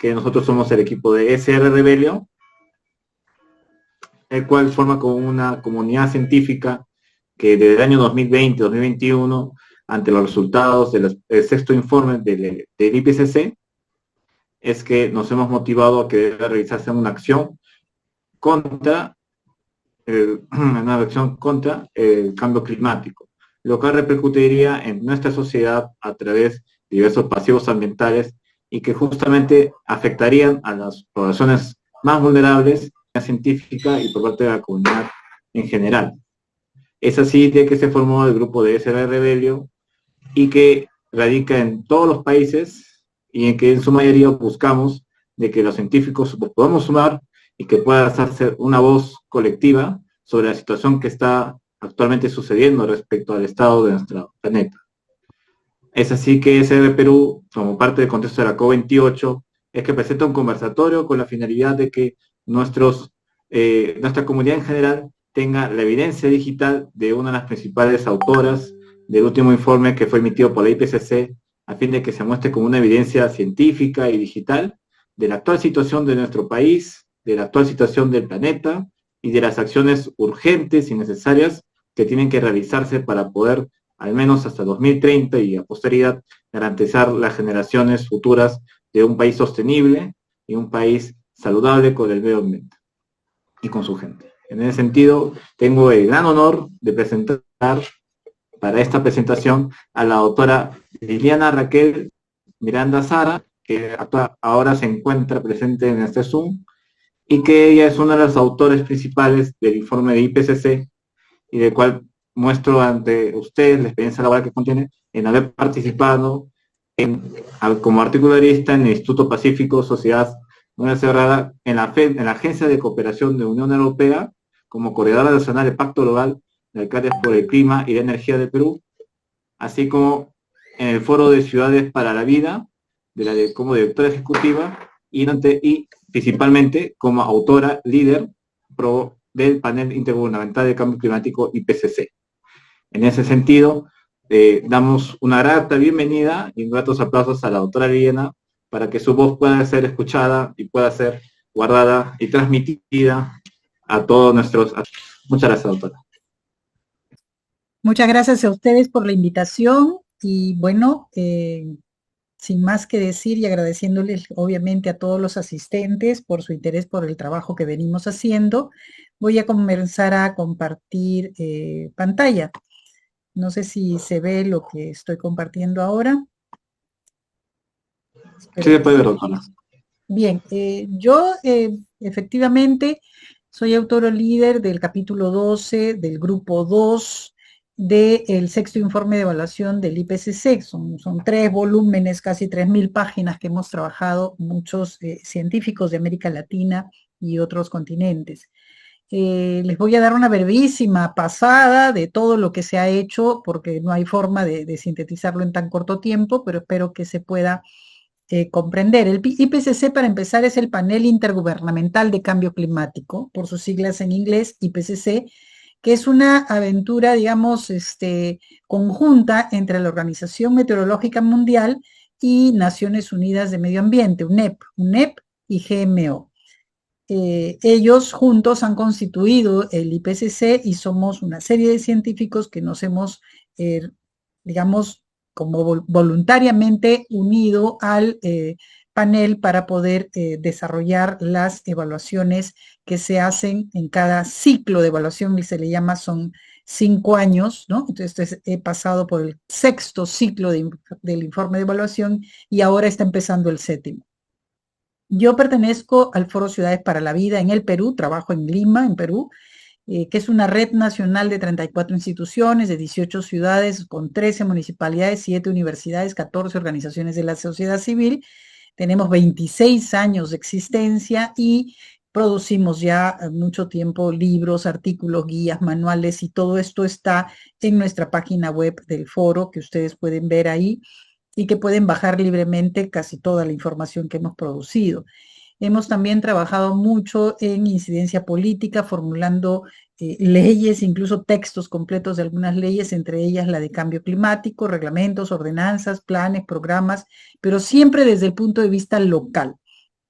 que nosotros somos el equipo de SR Rebellion, el cual forma como una comunidad científica que desde el año 2020-2021, ante los resultados del sexto informe del IPCC, es que nos hemos motivado a que debe realizarse una acción contra el cambio climático, lo que repercutiría en nuestra sociedad a través de diversos pasivos ambientales y que justamente afectarían a las poblaciones más vulnerables, científica y por parte de la comunidad en general. Es así de que se formó el grupo de SR Rebellion y que radica en todos los países y en que en su mayoría buscamos de que los científicos podamos sumar y que pueda hacerse una voz colectiva sobre la situación que está actualmente sucediendo respecto al estado de nuestro planeta. Es así que SR Perú, como parte del contexto de la COP28, es que presenta un conversatorio con la finalidad de que nuestra comunidad en general tenga la evidencia digital de una de las principales autoras del último informe que fue emitido por la IPCC, a fin de que se muestre como una evidencia científica y digital de la actual situación de nuestro país, de la actual situación del planeta y de las acciones urgentes y necesarias que tienen que realizarse para poder, al menos hasta 2030 y a posteridad, garantizar las generaciones futuras de un país sostenible y un país saludable con el medio ambiente y con su gente. En ese sentido, tengo el gran honor de presentar para esta presentación a la doctora Liliana Raquel Miranda Sara, que ahora se encuentra presente en este Zoom, y que ella es una de las autores principales del informe de IPCC, y del cual muestro ante ustedes la experiencia laboral que contiene en haber participado como articularista en el Instituto Pacífico, Sociedad Mundial Cerrada, en la Agencia de Cooperación de Unión Europea, como coordinadora nacional del Pacto Global de Alcaldes por el Clima y la Energía de Perú, así como en el Foro de Ciudades para la Vida, como directora ejecutiva, y principalmente como autora líder del panel intergubernamental de cambio climático IPCC. En ese sentido, damos una grata bienvenida y gratos aplausos a la doctora Liliana para que su voz pueda ser escuchada y pueda ser guardada y transmitida a todos nuestros... Muchas gracias, doctora. Muchas gracias a ustedes por la invitación y bueno, sin más que decir y agradeciéndoles obviamente a todos los asistentes por su interés por el trabajo que venimos haciendo, voy a comenzar a compartir pantalla. No sé si se ve lo que estoy compartiendo ahora. Sí, se puede ver, doctora. Bien, yo efectivamente soy autora líder del capítulo 12 del grupo 2 del sexto informe de evaluación del IPCC. Son 3 volúmenes, casi 3.000 páginas que hemos trabajado muchos científicos de América Latina y otros continentes. Les voy a dar una brevísima pasada de todo lo que se ha hecho, porque no hay forma de sintetizarlo en tan corto tiempo, pero espero que se pueda comprender. El IPCC, para empezar, es el Panel Intergubernamental de Cambio Climático, por sus siglas en inglés, IPCC, que es una aventura, digamos, conjunta entre la Organización Meteorológica Mundial y Naciones Unidas de Medio Ambiente, UNEP y GMO. Ellos juntos han constituido el IPCC y somos una serie de científicos que nos hemos, digamos, como voluntariamente unido al panel para poder desarrollar las evaluaciones que se hacen en cada ciclo de evaluación, y se le llama, son 5 años, ¿no? Entonces he pasado por el 6º ciclo del informe de evaluación y ahora está empezando el 7º. Yo pertenezco al Foro Ciudades para la Vida en el Perú, trabajo en Lima, en Perú, que es una red nacional de 34 instituciones, de 18 ciudades, con 13 municipalidades, 7 universidades, 14 organizaciones de la sociedad civil. Tenemos 26 años de existencia y producimos ya mucho tiempo libros, artículos, guías, manuales, y todo esto está en nuestra página web del foro, que ustedes pueden ver ahí y que pueden bajar libremente casi toda la información que hemos producido. Hemos también trabajado mucho en incidencia política, formulando leyes, incluso textos completos de algunas leyes, entre ellas la de cambio climático, reglamentos, ordenanzas, planes, programas, pero siempre desde el punto de vista local.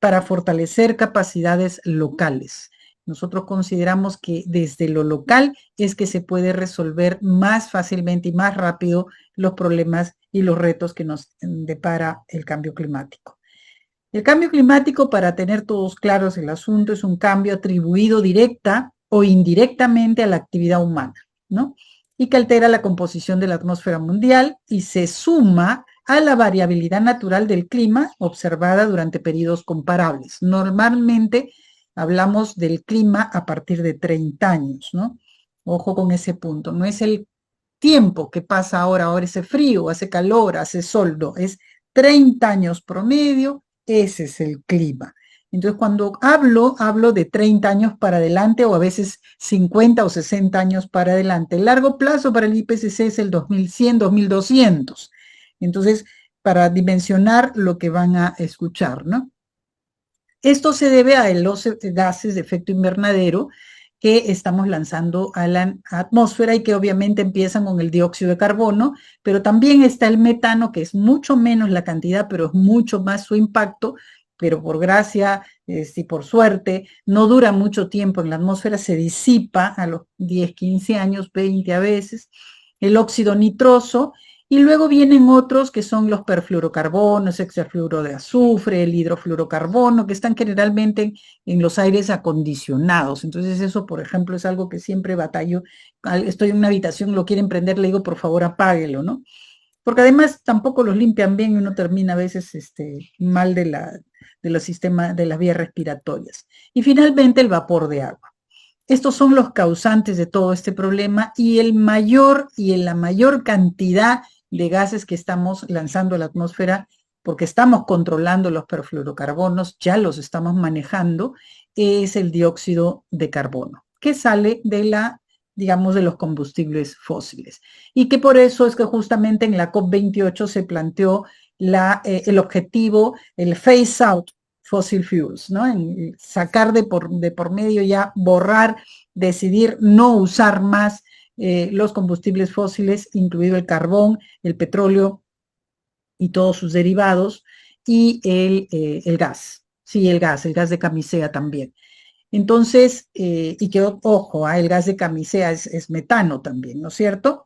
para fortalecer capacidades locales. Nosotros consideramos que desde lo local es que se puede resolver más fácilmente y más rápido los problemas y los retos que nos depara el cambio climático. El cambio climático, para tener todos claros el asunto, es un cambio atribuido directa o indirectamente a la actividad humana, ¿no? Y que altera la composición de la atmósfera mundial y se suma a la variabilidad natural del clima observada durante periodos comparables. Normalmente hablamos del clima a partir de 30 años, ¿no? Ojo con ese punto, no es el tiempo que pasa ahora hace frío, hace calor, hace sol, no, es 30 años promedio, ese es el clima. Entonces, cuando hablo de 30 años para adelante o a veces 50 o 60 años para adelante. El largo plazo para el IPCC es el 2100, 2200. Entonces, para dimensionar lo que van a escuchar, ¿no? Esto se debe a los gases de efecto invernadero que estamos lanzando a la atmósfera y que obviamente empiezan con el dióxido de carbono, pero también está el metano, que es mucho menos la cantidad, pero es mucho más su impacto, pero por gracia y por suerte, no dura mucho tiempo en la atmósfera, se disipa a los 10, 15 años, 20 a veces, el óxido nitroso, y luego vienen otros que son los perfluorocarbonos, hexafluoro de azufre, el hidrofluorocarbono, que están generalmente en los aires acondicionados. Entonces eso, por ejemplo, es algo que siempre batallo. Estoy en una habitación, lo quieren prender, le digo, por favor, apáguelo, ¿no? Porque además tampoco los limpian bien y uno termina a veces mal de los sistemas, de las vías respiratorias. Y finalmente el vapor de agua. Estos son los causantes de todo este problema y la mayor cantidad de gases que estamos lanzando a la atmósfera, porque estamos controlando los perfluorocarbonos, ya los estamos manejando, es el dióxido de carbono, que sale de los combustibles fósiles. Y que por eso es que justamente en la COP28 se planteó el objetivo, el phase out fossil fuels, ¿no? En sacar de por medio ya, borrar, decidir no usar más los combustibles fósiles, incluido el carbón, el petróleo y todos sus derivados, y el gas, sí, el gas de camisea también. Entonces, y que, ojo, el gas de camisea es metano también, ¿no es cierto?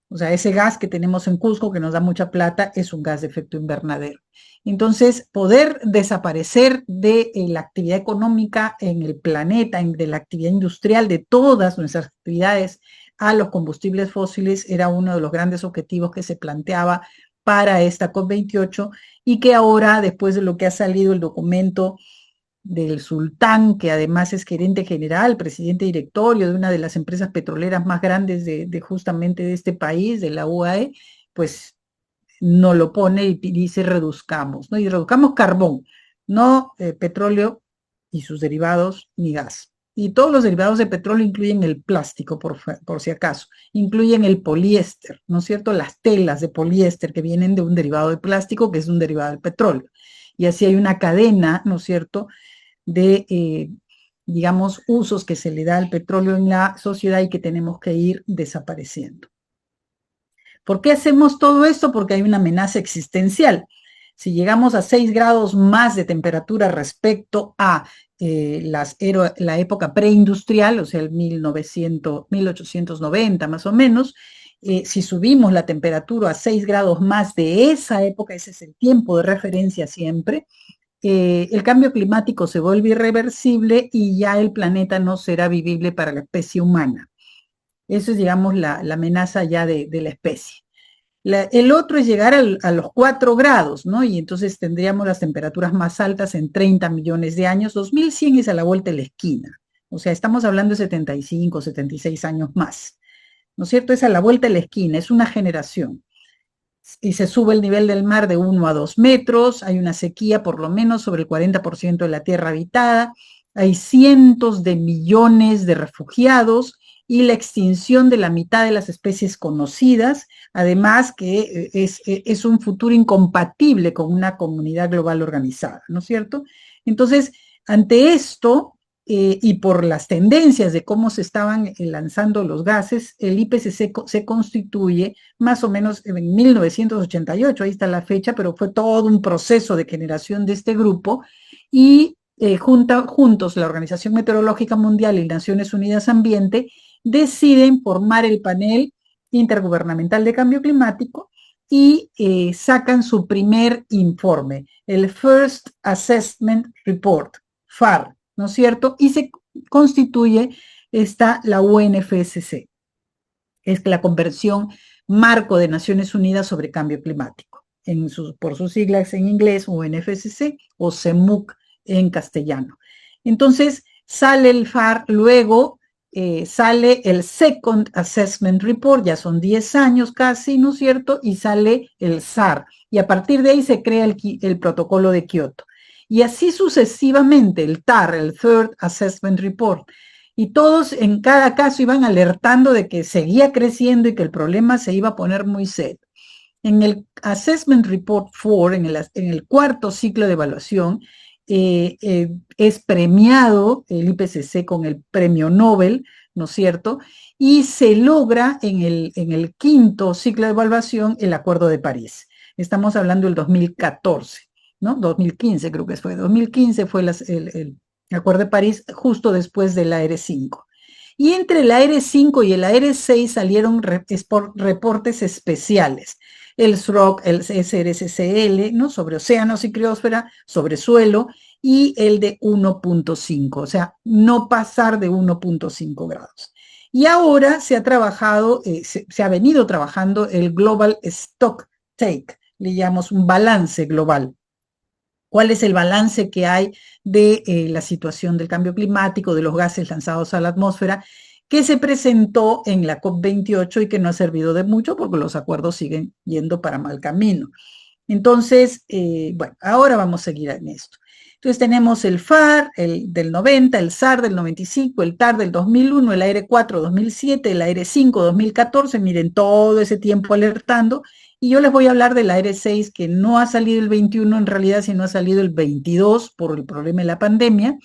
O sea, ese gas que tenemos en Cusco, que nos da mucha plata, es un gas de efecto invernadero. Entonces, poder desaparecer de la actividad económica en el planeta, de la actividad industrial, de todas nuestras actividades a los combustibles fósiles, era uno de los grandes objetivos que se planteaba para esta COP28 y que ahora, después de lo que ha salido el documento del sultán, que además es gerente general, presidente directorio de una de las empresas petroleras más grandes justamente de este país, de la UAE, pues no lo pone y dice reduzcamos, ¿no? Y reduzcamos carbón, no petróleo y sus derivados ni gas. Y todos los derivados de petróleo incluyen el plástico, por si acaso, incluyen el poliéster, ¿no es cierto? Las telas de poliéster que vienen de un derivado de plástico que es un derivado del petróleo. Y así hay una cadena, ¿no es cierto?, de, usos que se le da al petróleo en la sociedad y que tenemos que ir desapareciendo. ¿Por qué hacemos todo esto? Porque hay una amenaza existencial. Si llegamos a 6 grados más de temperatura respecto a la época preindustrial, o sea, el 1890 más o menos, si subimos la temperatura a 6 grados más de esa época, ese es el tiempo de referencia siempre, el cambio climático se vuelve irreversible y ya el planeta no será vivible para la especie humana. Eso es, digamos, la amenaza ya de la especie. El otro es llegar a los 4 grados, ¿no? Y entonces tendríamos las temperaturas más altas en 30 millones de años. 2100 es a la vuelta de la esquina. O sea, estamos hablando de 75, 76 años más. ¿No es cierto? Es a la vuelta de la esquina, es una generación. Y se sube el nivel del mar de 1 a 2 metros, hay una sequía por lo menos sobre el 40% de la tierra habitada, hay cientos de millones de refugiados y la extinción de la mitad de las especies conocidas, además que es un futuro incompatible con una comunidad global organizada, ¿no es cierto? Entonces, ante esto, y por las tendencias de cómo se estaban lanzando los gases, el IPCC se constituye más o menos en 1988, ahí está la fecha, pero fue todo un proceso de generación de este grupo, y juntos la Organización Meteorológica Mundial y Naciones Unidas Ambiente deciden formar el panel intergubernamental de cambio climático y sacan su primer informe, el First Assessment Report, FAR, ¿no es cierto? Y se constituye la UNFSC, es la Convención Marco de Naciones Unidas sobre Cambio Climático, por sus siglas en inglés, UNFSC o CEMUC en castellano. Entonces sale el FAR, luego sale el Second Assessment Report, ya son 10 años casi, ¿no es cierto? Y sale el SAR, y a partir de ahí se crea el protocolo de Kioto. Y así sucesivamente, el TAR, el Third Assessment Report, y todos en cada caso iban alertando de que seguía creciendo y que el problema se iba a poner muy serio. En el Assessment Report 4, en el cuarto ciclo de evaluación, es premiado el IPCC con el premio Nobel, ¿no es cierto? Y se logra en el quinto ciclo de evaluación el Acuerdo de París. Estamos hablando del 2014, ¿no? 2015 creo que fue. 2015 fue el Acuerdo de París justo después del AR5. Y entre el AR5 y el AR6 salieron reportes especiales. El SROC, el SRSCL, ¿no? Sobre océanos y criósfera, sobre suelo, y el de 1.5, o sea, no pasar de 1.5 grados. Y ahora se ha trabajado, se ha venido trabajando el Global Stock Take, le llamamos un balance global. ¿Cuál es el balance que hay de la situación del cambio climático, de los gases lanzados a la atmósfera, que se presentó en la COP28 y que no ha servido de mucho porque los acuerdos siguen yendo para mal camino? Entonces, bueno, ahora vamos a seguir en esto. Entonces tenemos el FAR del 90, el SAR del 95, el TAR del 2001, el AR4 2007, el AR5 2014, miren todo ese tiempo alertando. Y yo les voy a hablar del AR6, que no ha salido el 21 en realidad, sino ha salido el 22 por el problema de la pandemia,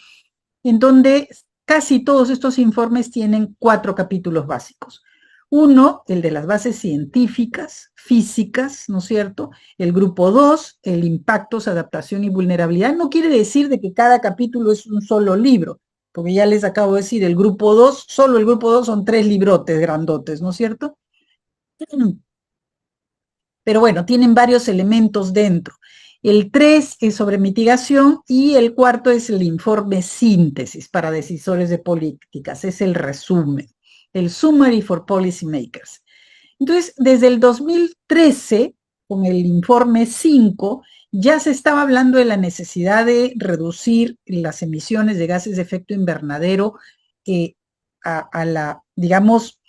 en donde casi todos estos informes tienen 4 capítulos básicos. Uno, el de las bases científicas, físicas, ¿no es cierto? El grupo 2, el impactos, adaptación y vulnerabilidad. No quiere decir de que cada capítulo es un solo libro, porque ya les acabo de decir, el grupo 2, solo el grupo 2 son 3 librotes grandotes, ¿no es cierto? Pero bueno, tienen varios elementos dentro. El 3 es sobre mitigación y el 4 es el informe síntesis para decisores de políticas, es el resumen, el Summary for Policymakers. Entonces, desde el 2013, con el informe 5, ya se estaba hablando de la necesidad de reducir las emisiones de gases de efecto invernadero digamos,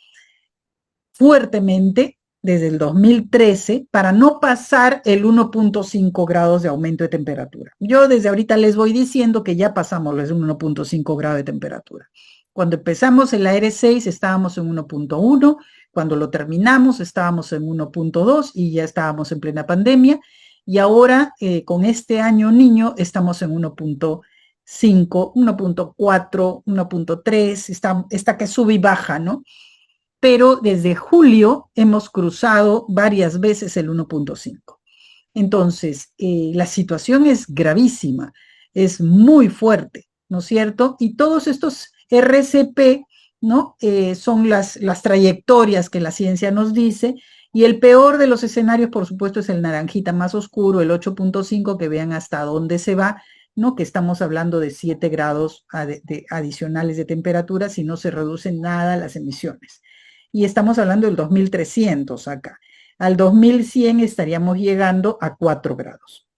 fuertemente, desde el 2013, para no pasar el 1.5 grados de aumento de temperatura. Yo desde ahorita les voy diciendo que ya pasamos los 1.5 grados de temperatura. Cuando empezamos el AR6 estábamos en 1.1, cuando lo terminamos estábamos en 1.2 y ya estábamos en plena pandemia, y ahora con este año niño estamos en 1.5, 1.4, 1.3, está que sube y baja, ¿no? Pero desde julio hemos cruzado varias veces el 1.5. Entonces, la situación es gravísima, es muy fuerte, ¿no es cierto? Y todos estos RCP, ¿no? Son las trayectorias que la ciencia nos dice, y el peor de los escenarios, por supuesto, es el naranjita más oscuro, el 8.5, que vean hasta dónde se va, ¿no? Que estamos hablando de 7 grados adicionales de temperatura si no se reducen nada las emisiones. Y estamos hablando del 2300 acá. Al 2100 estaríamos llegando a 4 grados.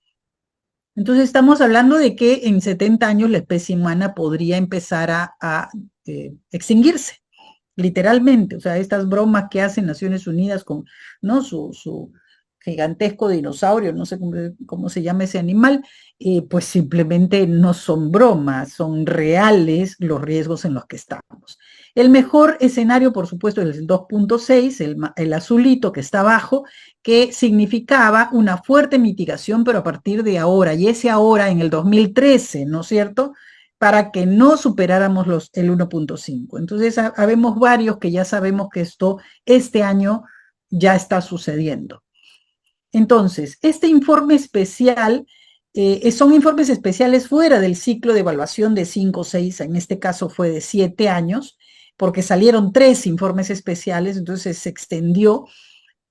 Entonces estamos hablando de que en 70 años la especie humana podría empezar a extinguirse, literalmente. O sea, estas bromas que hacen Naciones Unidas con, ¿no? su gigantesco dinosaurio, no sé cómo se llama ese animal, pues simplemente no son bromas, son reales los riesgos en los que estamos. El mejor escenario, por supuesto, es el 2.6, el azulito que está abajo, que significaba una fuerte mitigación, pero a partir de ahora, y ese ahora en el 2013, ¿no es cierto?, para que no superáramos el 1.5. Entonces, habemos varios que ya sabemos que este año ya está sucediendo. Entonces, este informe especial, son informes especiales fuera del ciclo de evaluación de 5 o 6, en este caso fue de 7 años, porque salieron 3 informes especiales, entonces se extendió,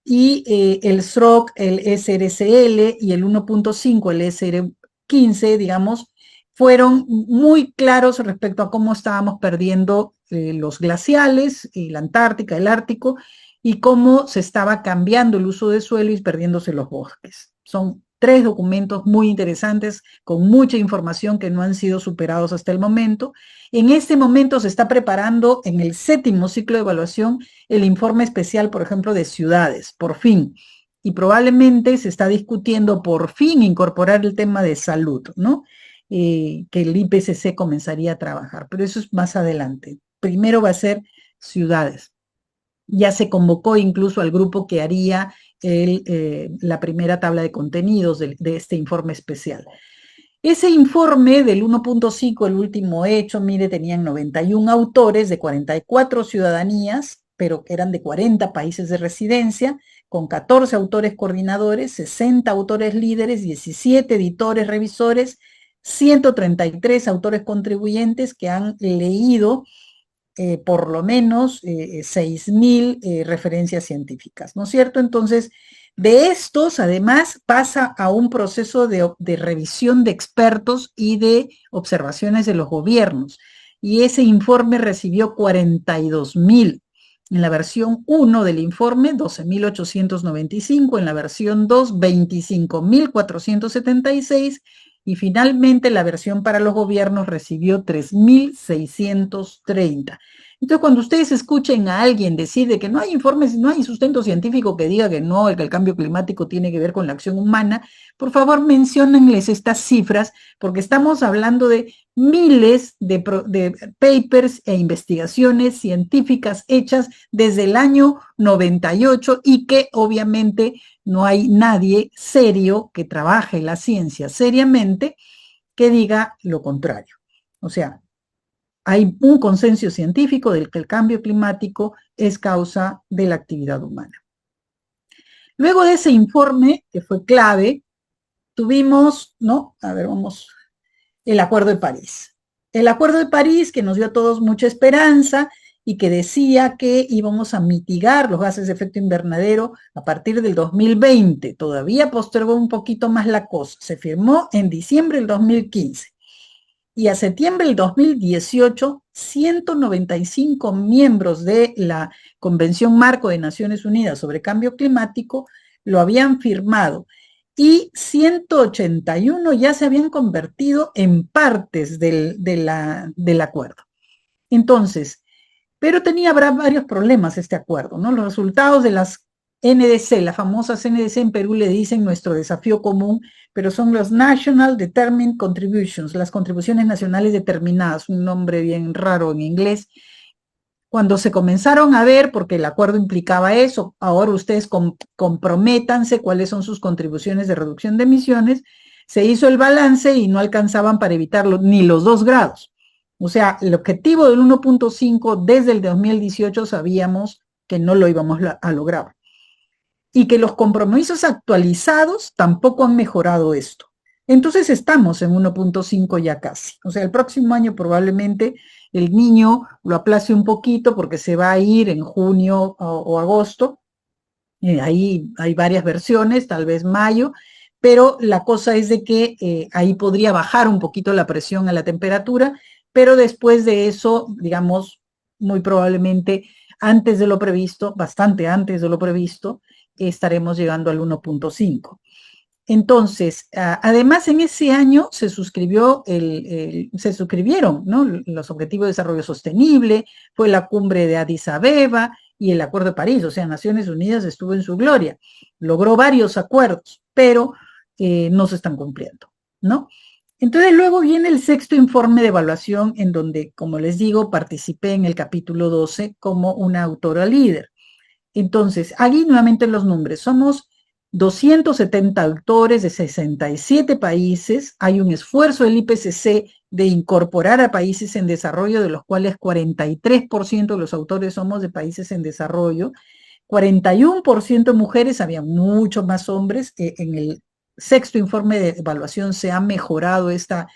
y el SROC, el SRCL y el 1.5, el SR15, digamos, fueron muy claros respecto a cómo estábamos perdiendo los glaciales, la Antártica, el Ártico, y cómo se estaba cambiando el uso de suelo y perdiéndose los bosques. Son 3 documentos muy interesantes, con mucha información que no han sido superados hasta el momento. En este momento se está preparando en el 7º ciclo de evaluación el informe especial, por ejemplo, de ciudades, por fin. Y probablemente se está discutiendo por fin incorporar el tema de salud, ¿no? Que el IPCC comenzaría a trabajar, pero eso es más adelante. Primero va a ser ciudades. Ya se convocó incluso al grupo que haría la primera tabla de contenidos de este informe especial. Ese informe del 1.5, el último hecho, mire, tenían 91 autores de 44 ciudadanías, pero que eran de 40 países de residencia, con 14 autores coordinadores, 60 autores líderes, 17 editores revisores, 133 autores contribuyentes que han leído por lo menos 6.000 referencias científicas, ¿no es cierto? Entonces, de estos, además, pasa a un proceso de revisión de expertos y de observaciones de los gobiernos. Y ese informe recibió 42.000. En la versión 1 del informe, 12.895, en la versión 2, 25.476, y finalmente la versión para los gobiernos recibió 3.630. Entonces, cuando ustedes escuchen a alguien decir de que no hay informes, no hay sustento científico que diga que no, que el cambio climático tiene que ver con la acción humana, por favor menciónenles estas cifras, porque estamos hablando de miles de papers e investigaciones científicas hechas desde el año 98 y que obviamente no hay nadie serio que trabaje la ciencia seriamente que diga lo contrario. O sea, hay un consenso científico del que el cambio climático es causa de la actividad humana. Luego de ese informe, que fue clave, tuvimos, ¿no? A ver, vamos, el Acuerdo de París. El Acuerdo de París que nos dio a todos mucha esperanza y que decía que íbamos a mitigar los gases de efecto invernadero a partir del 2020. Todavía postergó un poquito más la cosa. Se firmó en diciembre del 2015. Y a septiembre del 2018, 195 miembros de la Convención Marco de Naciones Unidas sobre Cambio Climático lo habían firmado y 181 ya se habían convertido en partes del acuerdo. Entonces, pero tenía varios problemas este acuerdo, ¿no? Los resultados de las NDC, las famosas NDC en Perú le dicen nuestro desafío común, pero son los National Determined Contributions, las contribuciones nacionales determinadas, un nombre bien raro en inglés. Cuando se comenzaron a ver, porque el acuerdo implicaba eso, ahora ustedes comprométanse cuáles son sus contribuciones de reducción de emisiones, se hizo el balance y no alcanzaban para evitarlo ni los 2 grados. O sea, el objetivo del 1.5 desde el 2018 sabíamos que no lo íbamos a lograr. Y que los compromisos actualizados tampoco han mejorado esto. Entonces estamos en 1.5 ya casi. O sea, el próximo año probablemente el niño lo aplace un poquito porque se va a ir en junio o agosto. Ahí hay varias versiones, tal vez mayo, pero la cosa es de que ahí podría bajar un poquito la presión a la temperatura, pero después de eso, digamos, muy probablemente antes de lo previsto, bastante antes de lo previsto, estaremos llegando al 1.5. Entonces, además en ese año se suscribieron, ¿no?, los Objetivos de Desarrollo Sostenible, fue la cumbre de Addis Abeba y el Acuerdo de París, o sea, Naciones Unidas estuvo en su gloria, logró varios acuerdos, pero no se están cumpliendo, ¿no? Entonces luego viene el 6º informe de evaluación en donde, como les digo, participé en el capítulo 12 como una autora líder. Entonces, aquí nuevamente los nombres. Somos 270 autores de 67 países. Hay un esfuerzo del IPCC de incorporar a países en desarrollo, de los cuales 43% de los autores somos de países en desarrollo, 41% mujeres, había mucho más hombres. En el sexto informe de evaluación se ha mejorado esta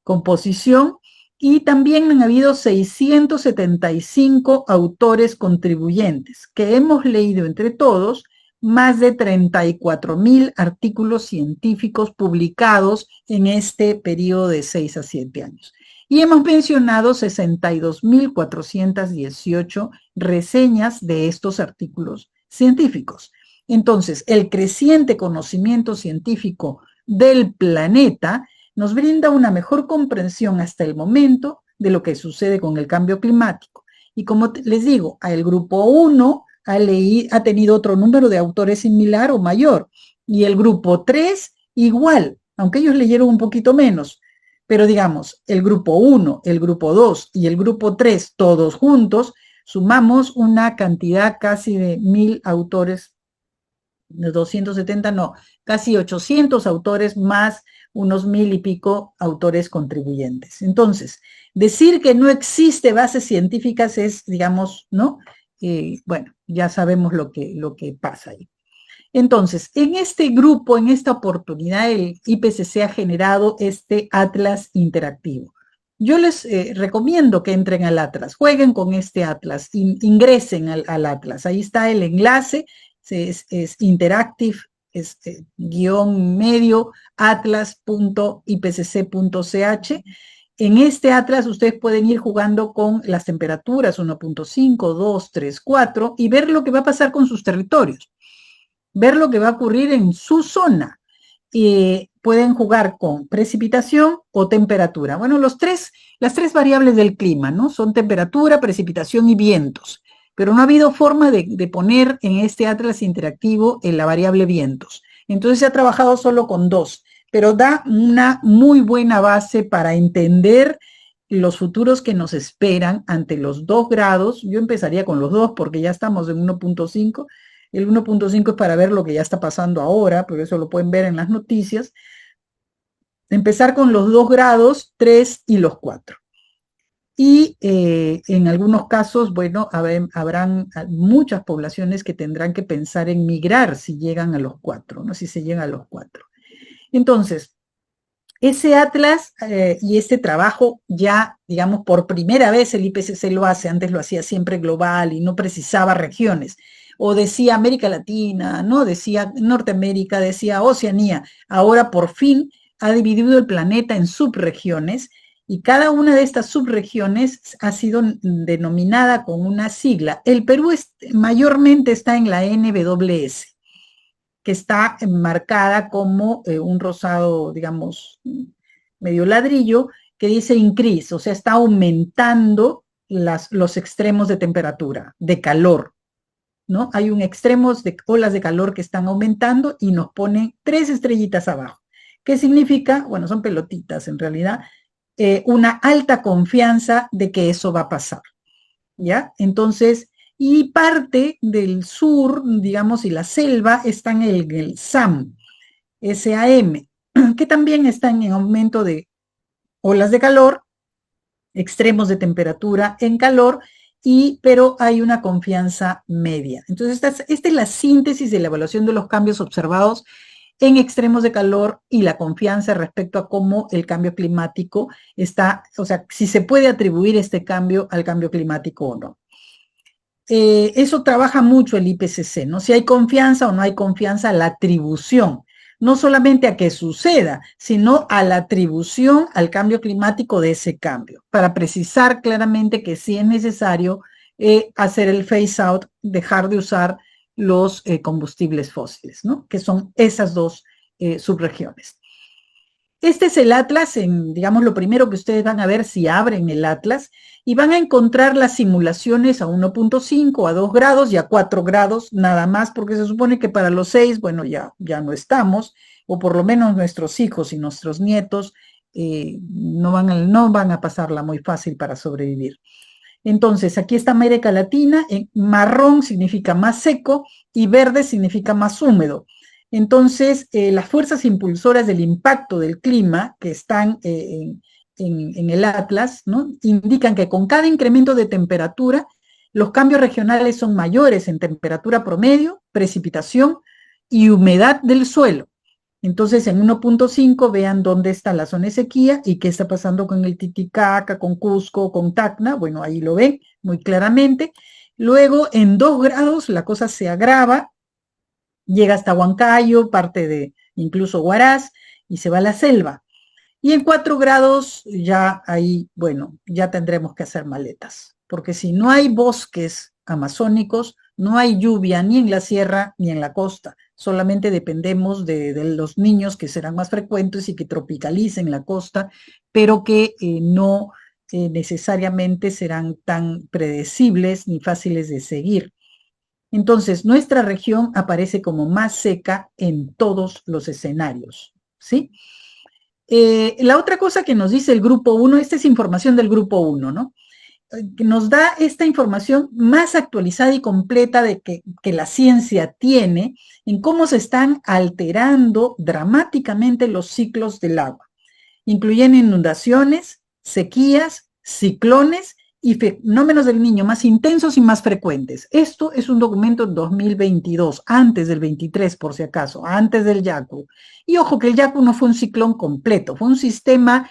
composición, y también han habido 675 autores contribuyentes, que hemos leído entre todos más de 34.000 artículos científicos publicados en este periodo de 6 a 7 años. Y hemos mencionado 62.418 reseñas de estos artículos científicos. Entonces, el creciente conocimiento científico del planeta nos brinda una mejor comprensión hasta el momento de lo que sucede con el cambio climático. Y como les digo, el grupo 1 ha tenido otro número de autores similar o mayor, y el grupo 3 igual, aunque ellos leyeron un poquito menos. Pero digamos, el grupo 1, el grupo 2 y el grupo 3, todos juntos, sumamos una cantidad casi de 1.000 autores, 270 no, casi 800 autores más unos 1.000 y pico autores contribuyentes. Entonces, decir que no existe bases científicas es, digamos, ¿no? Bueno, ya sabemos lo que pasa ahí. Entonces, en este grupo, en esta oportunidad, el IPCC ha generado este atlas interactivo. Yo les recomiendo que entren al atlas, jueguen con este atlas, ingresen al atlas. Ahí está el enlace, es interactive, es _medio atlas.ipcc.ch. En este atlas ustedes pueden ir jugando con las temperaturas 1.5, 2, 3, 4 y ver lo que va a pasar con sus territorios, ver lo que va a ocurrir en su zona. Pueden jugar con precipitación o temperatura. Bueno, las tres variables del clima, ¿no? Son temperatura, precipitación y vientos. Pero no ha habido forma de poner en este atlas interactivo la variable vientos. Entonces se ha trabajado solo con 2, pero da una muy buena base para entender los futuros que nos esperan ante los 2 grados. Yo empezaría con los 2 porque ya estamos en 1.5. El 1.5 es para ver lo que ya está pasando ahora, pero eso lo pueden ver en las noticias. Empezar con los 2 grados, 3 y los 4. Y en algunos casos, bueno, habrán muchas poblaciones que tendrán que pensar en migrar si llegan a los 4, ¿no? Si se llega a los 4. Entonces, ese atlas y este trabajo ya, digamos, por primera vez el IPCC lo hace. Antes lo hacía siempre global y no precisaba regiones. O decía América Latina, ¿no? Decía Norteamérica, decía Oceanía. Ahora por fin ha dividido el planeta en subregiones, y cada una de estas subregiones ha sido denominada con una sigla. El Perú mayormente está en la NWS, que está marcada como un rosado, digamos, medio ladrillo, que dice increase, o sea, está aumentando los extremos de temperatura, de calor, ¿no? Hay extremos de olas de calor que están aumentando y nos ponen 3 estrellitas abajo. ¿Qué significa? Bueno, son pelotitas en realidad. Una alta confianza de que eso va a pasar, ¿ya? Entonces, y parte del sur, digamos, y la selva están en el SAM, que también están en aumento de olas de calor, extremos de temperatura en calor, pero hay una confianza media. Entonces, esta es la síntesis de la evaluación de los cambios observados en extremos de calor y la confianza respecto a cómo el cambio climático está, o sea, si se puede atribuir este cambio al cambio climático o no. Eso trabaja mucho el IPCC, ¿no? Si hay confianza o no hay confianza, la atribución, no solamente a que suceda, sino a la atribución al cambio climático de ese cambio, para precisar claramente que sí es necesario hacer el phase out, dejar de usar los combustibles fósiles, ¿no? Que son esas 2 subregiones. Este es el atlas, digamos, lo primero que ustedes van a ver si abren el atlas, y van a encontrar las simulaciones a 1.5, a 2 grados y a 4 grados, nada más, porque se supone que para los 6, bueno, ya no estamos, o por lo menos nuestros hijos y nuestros nietos no van a pasarla muy fácil para sobrevivir. Entonces, aquí está América Latina, en marrón significa más seco y verde significa más húmedo. Entonces, las fuerzas impulsoras del impacto del clima que están en el Atlas, ¿no? Indican que con cada incremento de temperatura, los cambios regionales son mayores en temperatura promedio, precipitación y humedad del suelo. Entonces, en 1.5 vean dónde está la zona de sequía y qué está pasando con el Titicaca, con Cusco, con Tacna. Bueno, ahí lo ven muy claramente. Luego, en 2 grados, la cosa se agrava, llega hasta Huancayo, parte de incluso Huaraz, y se va a la selva. Y en 4 grados, ya ahí, bueno, ya tendremos que hacer maletas, porque si no hay bosques amazónicos, no hay lluvia ni en la sierra ni en la costa. Solamente dependemos de los niños que serán más frecuentes y que tropicalicen la costa, pero que no necesariamente serán tan predecibles ni fáciles de seguir. Entonces, nuestra región aparece como más seca en todos los escenarios, ¿sí? La otra cosa que nos dice el grupo 1, esta es información del grupo 1, ¿no? Que nos da esta información más actualizada y completa de que la ciencia tiene en cómo se están alterando dramáticamente los ciclos del agua, incluyendo inundaciones, sequías, ciclones y fenómenos del Niño más intensos y más frecuentes. Esto es un documento 2022, antes del 23 por si acaso, antes del Yaku. Y ojo que el Yaku no fue un ciclón completo, fue un sistema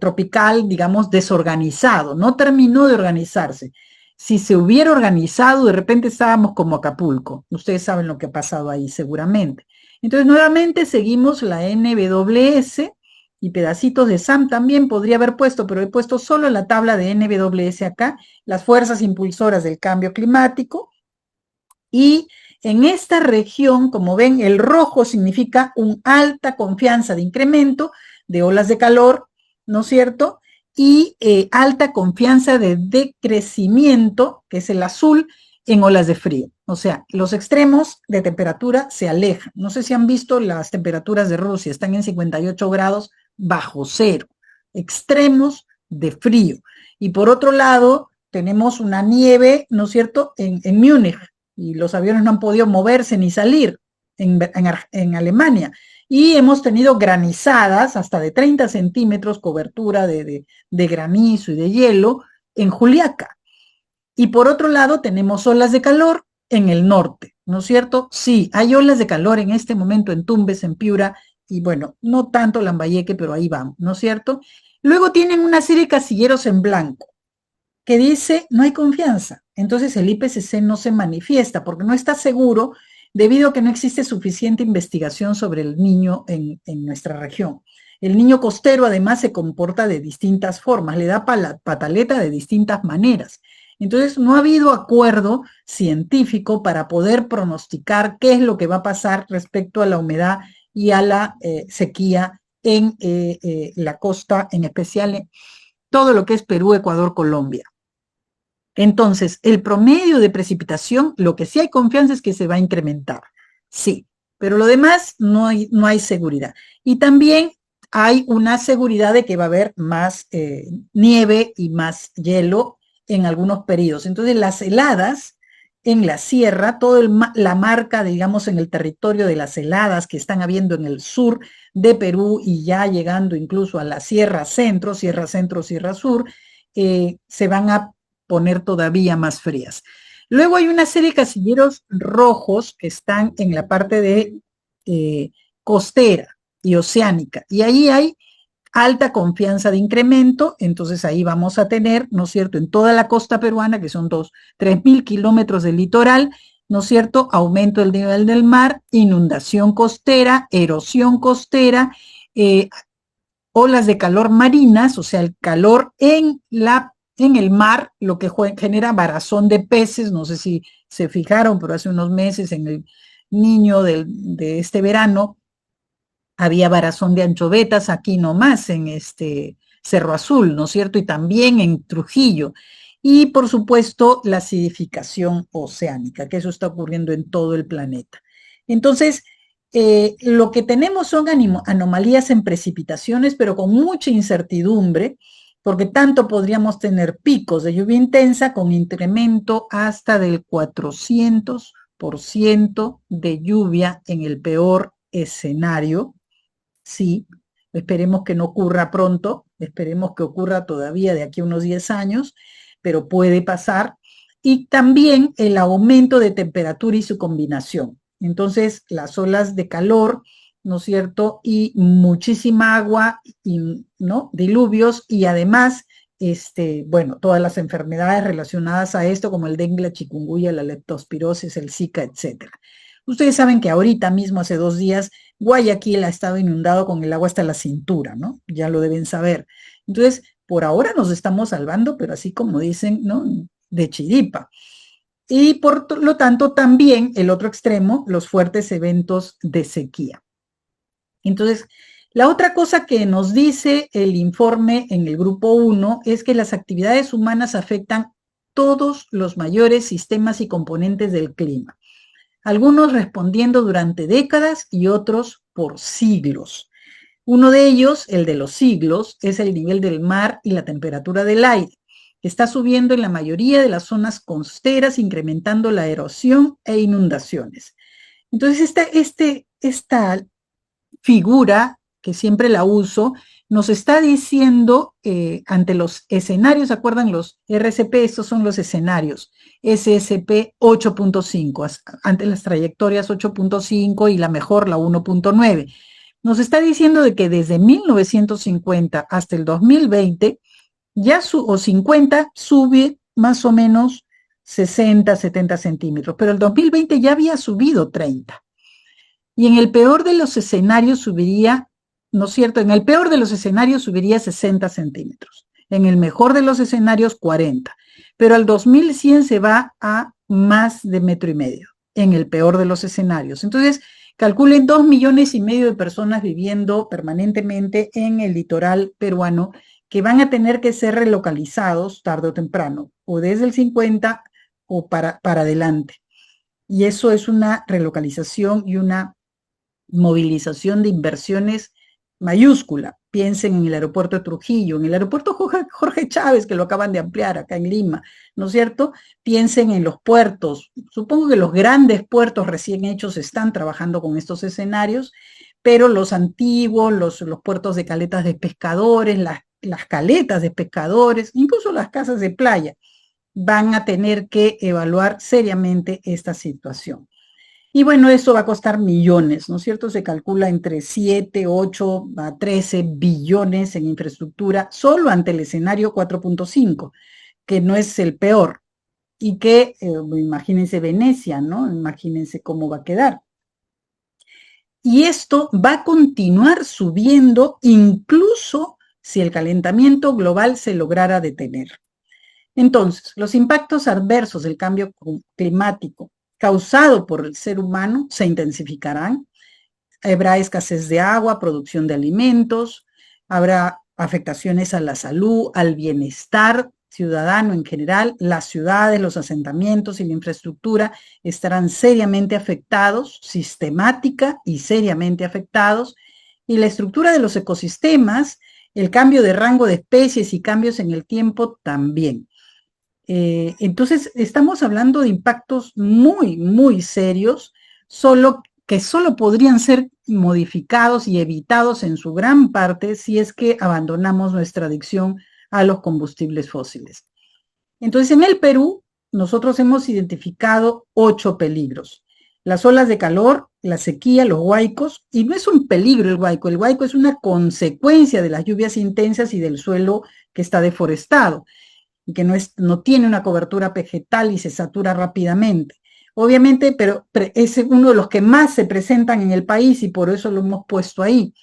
tropical, digamos, desorganizado, no terminó de organizarse. Si se hubiera organizado, de repente estábamos como Acapulco. Ustedes saben lo que ha pasado ahí seguramente. Entonces, nuevamente seguimos la NWS, y pedacitos de SAM también podría haber puesto, pero he puesto solo la tabla de NWS acá, las fuerzas impulsoras del cambio climático. Y en esta región, como ven, el rojo significa una alta confianza de incremento de olas de calor, ¿no es cierto? Y alta confianza de decrecimiento, que es el azul, en olas de frío. O sea, los extremos de temperatura se alejan. No sé si han visto las temperaturas de Rusia, están en 58 grados bajo cero. Extremos de frío. Y por otro lado, tenemos una nieve, ¿no es cierto?, en Múnich, y los aviones no han podido moverse ni salir en Alemania. Y hemos tenido granizadas hasta de 30 centímetros, cobertura de granizo y de hielo en Juliaca. Y por otro lado tenemos olas de calor en el norte, ¿no es cierto? Sí, hay olas de calor en este momento en Tumbes, en Piura, y bueno, no tanto Lambayeque, pero ahí vamos, ¿no es cierto? Luego tienen una serie de casilleros en blanco que dice no hay confianza. Entonces el IPCC no se manifiesta porque no está seguro debido a que no existe suficiente investigación sobre el niño en nuestra región. El niño costero además se comporta de distintas formas, le da pataleta de distintas maneras. Entonces no ha habido acuerdo científico para poder pronosticar qué es lo que va a pasar respecto a la humedad y a la sequía en la costa, en especial en todo lo que es Perú, Ecuador, Colombia. Entonces, el promedio de precipitación, lo que sí hay confianza es que se va a incrementar, sí, pero lo demás no hay seguridad. Y también hay una seguridad de que va a haber más nieve y más hielo en algunos periodos. Entonces, las heladas en la sierra, la marca, digamos, en el territorio de las heladas que están habiendo en el sur de Perú y ya llegando incluso a la Sierra Centro, Sierra Sur, se van a poner todavía más frías. Luego hay una serie de casilleros rojos que están en la parte de costera y oceánica, y ahí hay alta confianza de incremento. Entonces ahí vamos a tener, ¿no es cierto?, en toda la costa peruana, que son 3.000 kilómetros de litoral, ¿no es cierto?, aumento del nivel del mar, inundación costera, erosión costera, olas de calor marinas, o sea, el calor en el mar, lo que genera varazón de peces. No sé si se fijaron, pero hace unos meses en el Niño de este verano había varazón de anchovetas aquí nomás en Cerro Azul, ¿no es cierto? Y también en Trujillo. Y por supuesto la acidificación oceánica, que eso está ocurriendo en todo el planeta. Entonces, lo que tenemos son anomalías en precipitaciones, pero con mucha incertidumbre, porque tanto podríamos tener picos de lluvia intensa con incremento hasta del 400% de lluvia en el peor escenario. Sí, esperemos que no ocurra pronto, esperemos que ocurra todavía de aquí a unos 10 años, pero puede pasar. Y también el aumento de temperatura y su combinación. Entonces, las olas de calor, ¿no es cierto? Y muchísima agua, y, ¿no? Diluvios, y además, bueno, todas las enfermedades relacionadas a esto, como el dengue, la chikungunya, la leptospirosis, el Zika, etcétera. Ustedes saben que ahorita mismo, hace 2 días, Guayaquil ha estado inundado con el agua hasta la cintura, ¿no? Ya lo deben saber. Entonces, por ahora nos estamos salvando, pero así como dicen, ¿no? De chiripa. Y por lo tanto, también el otro extremo, los fuertes eventos de sequía. Entonces, la otra cosa que nos dice el informe en el grupo 1 es que las actividades humanas afectan todos los mayores sistemas y componentes del clima, algunos respondiendo durante décadas y otros por siglos. Uno de ellos, el de los siglos, es el nivel del mar y la temperatura del aire, que está subiendo en la mayoría de las zonas costeras, incrementando la erosión e inundaciones. Entonces, esta figura, que siempre la uso, nos está diciendo ante los escenarios, ¿se acuerdan los RCP? Estos son los escenarios, SSP 8.5, ante las trayectorias 8.5 y la mejor, la 1.9. Nos está diciendo de que desde 1950 hasta el 2020, o 50, sube más o menos 60, 70 centímetros, pero el 2020 ya había subido 30. Y en el peor de los escenarios subiría, ¿no es cierto? En el peor de los escenarios subiría 60 centímetros. En el mejor de los escenarios, 40. Pero al 2100 se va a más de 1,5 metros, en el peor de los escenarios. Entonces, calculen 2,5 millones de personas viviendo permanentemente en el litoral peruano que van a tener que ser relocalizados tarde o temprano, o desde el 50 o para adelante. Y eso es una relocalización y una movilización de inversiones mayúscula. Piensen en el aeropuerto de Trujillo, en el aeropuerto Jorge Chávez, que lo acaban de ampliar acá en Lima, ¿no es cierto? Piensen en los puertos. Supongo que los grandes puertos recién hechos están trabajando con estos escenarios, pero los antiguos, los puertos de caletas de pescadores, las caletas de pescadores, incluso las casas de playa, van a tener que evaluar seriamente esta situación. Y bueno, eso va a costar millones, ¿no es cierto? Se calcula entre 7, 8 a 13 billones en infraestructura solo ante el escenario 4.5, que no es el peor. Y que, imagínense Venecia, ¿no? Imagínense cómo va a quedar. Y esto va a continuar subiendo incluso si el calentamiento global se lograra detener. Entonces, los impactos adversos del cambio climático causado por el ser humano se intensificarán. Habrá escasez de agua, producción de alimentos, habrá afectaciones a la salud, al bienestar ciudadano en general. Las ciudades, los asentamientos y la infraestructura estarán seriamente afectados, sistemática y seriamente afectados. Y la estructura de los ecosistemas, el cambio de rango de especies y cambios en el tiempo también. Entonces, estamos hablando de impactos muy, muy serios, que solo podrían ser modificados y evitados en su gran parte si es que abandonamos nuestra adicción a los combustibles fósiles. Entonces, en el Perú, nosotros hemos identificado 8 peligros. Las olas de calor, la sequía, los huaicos, y no es un peligro el huaico es una consecuencia de las lluvias intensas y del suelo que está deforestado, que no tiene una cobertura vegetal y se satura rápidamente. Obviamente, pero es uno de los que más se presentan en el país y por eso lo hemos puesto ahí.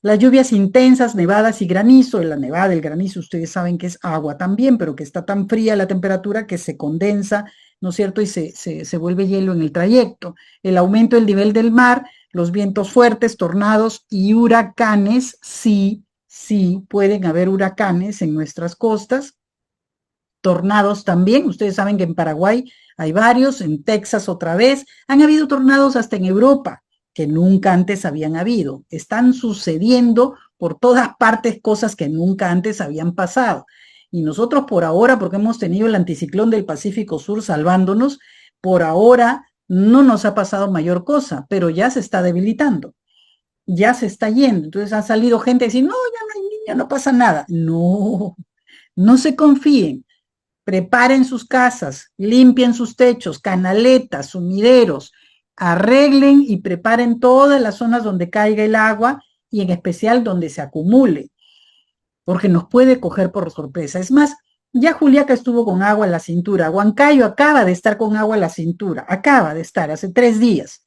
Las lluvias intensas, nevadas y granizo, la nevada, el granizo, ustedes saben que es agua también, pero que está tan fría la temperatura que se condensa, ¿no es cierto? Y se vuelve hielo en el trayecto. El aumento del nivel del mar, los vientos fuertes, tornados y huracanes, sí, pueden haber huracanes en nuestras costas. Tornados también, ustedes saben que en Paraguay hay varios, en Texas otra vez, han habido tornados hasta en Europa, que nunca antes habían habido. Están sucediendo por todas partes cosas que nunca antes habían pasado. Y nosotros por ahora, porque hemos tenido el anticiclón del Pacífico Sur salvándonos, por ahora no nos ha pasado mayor cosa, pero ya se está debilitando, ya se está yendo. Entonces ha salido gente a decir, no, ya no hay niña, no pasa nada. No, no se confíen. Preparen sus casas, limpien sus techos, canaletas, sumideros, arreglen y preparen todas las zonas donde caiga el agua y en especial donde se acumule, porque nos puede coger por sorpresa. Es más, ya Juliaca estuvo con agua en la cintura, Huancayo acaba de estar con agua en la cintura, acaba de estar hace 3 días.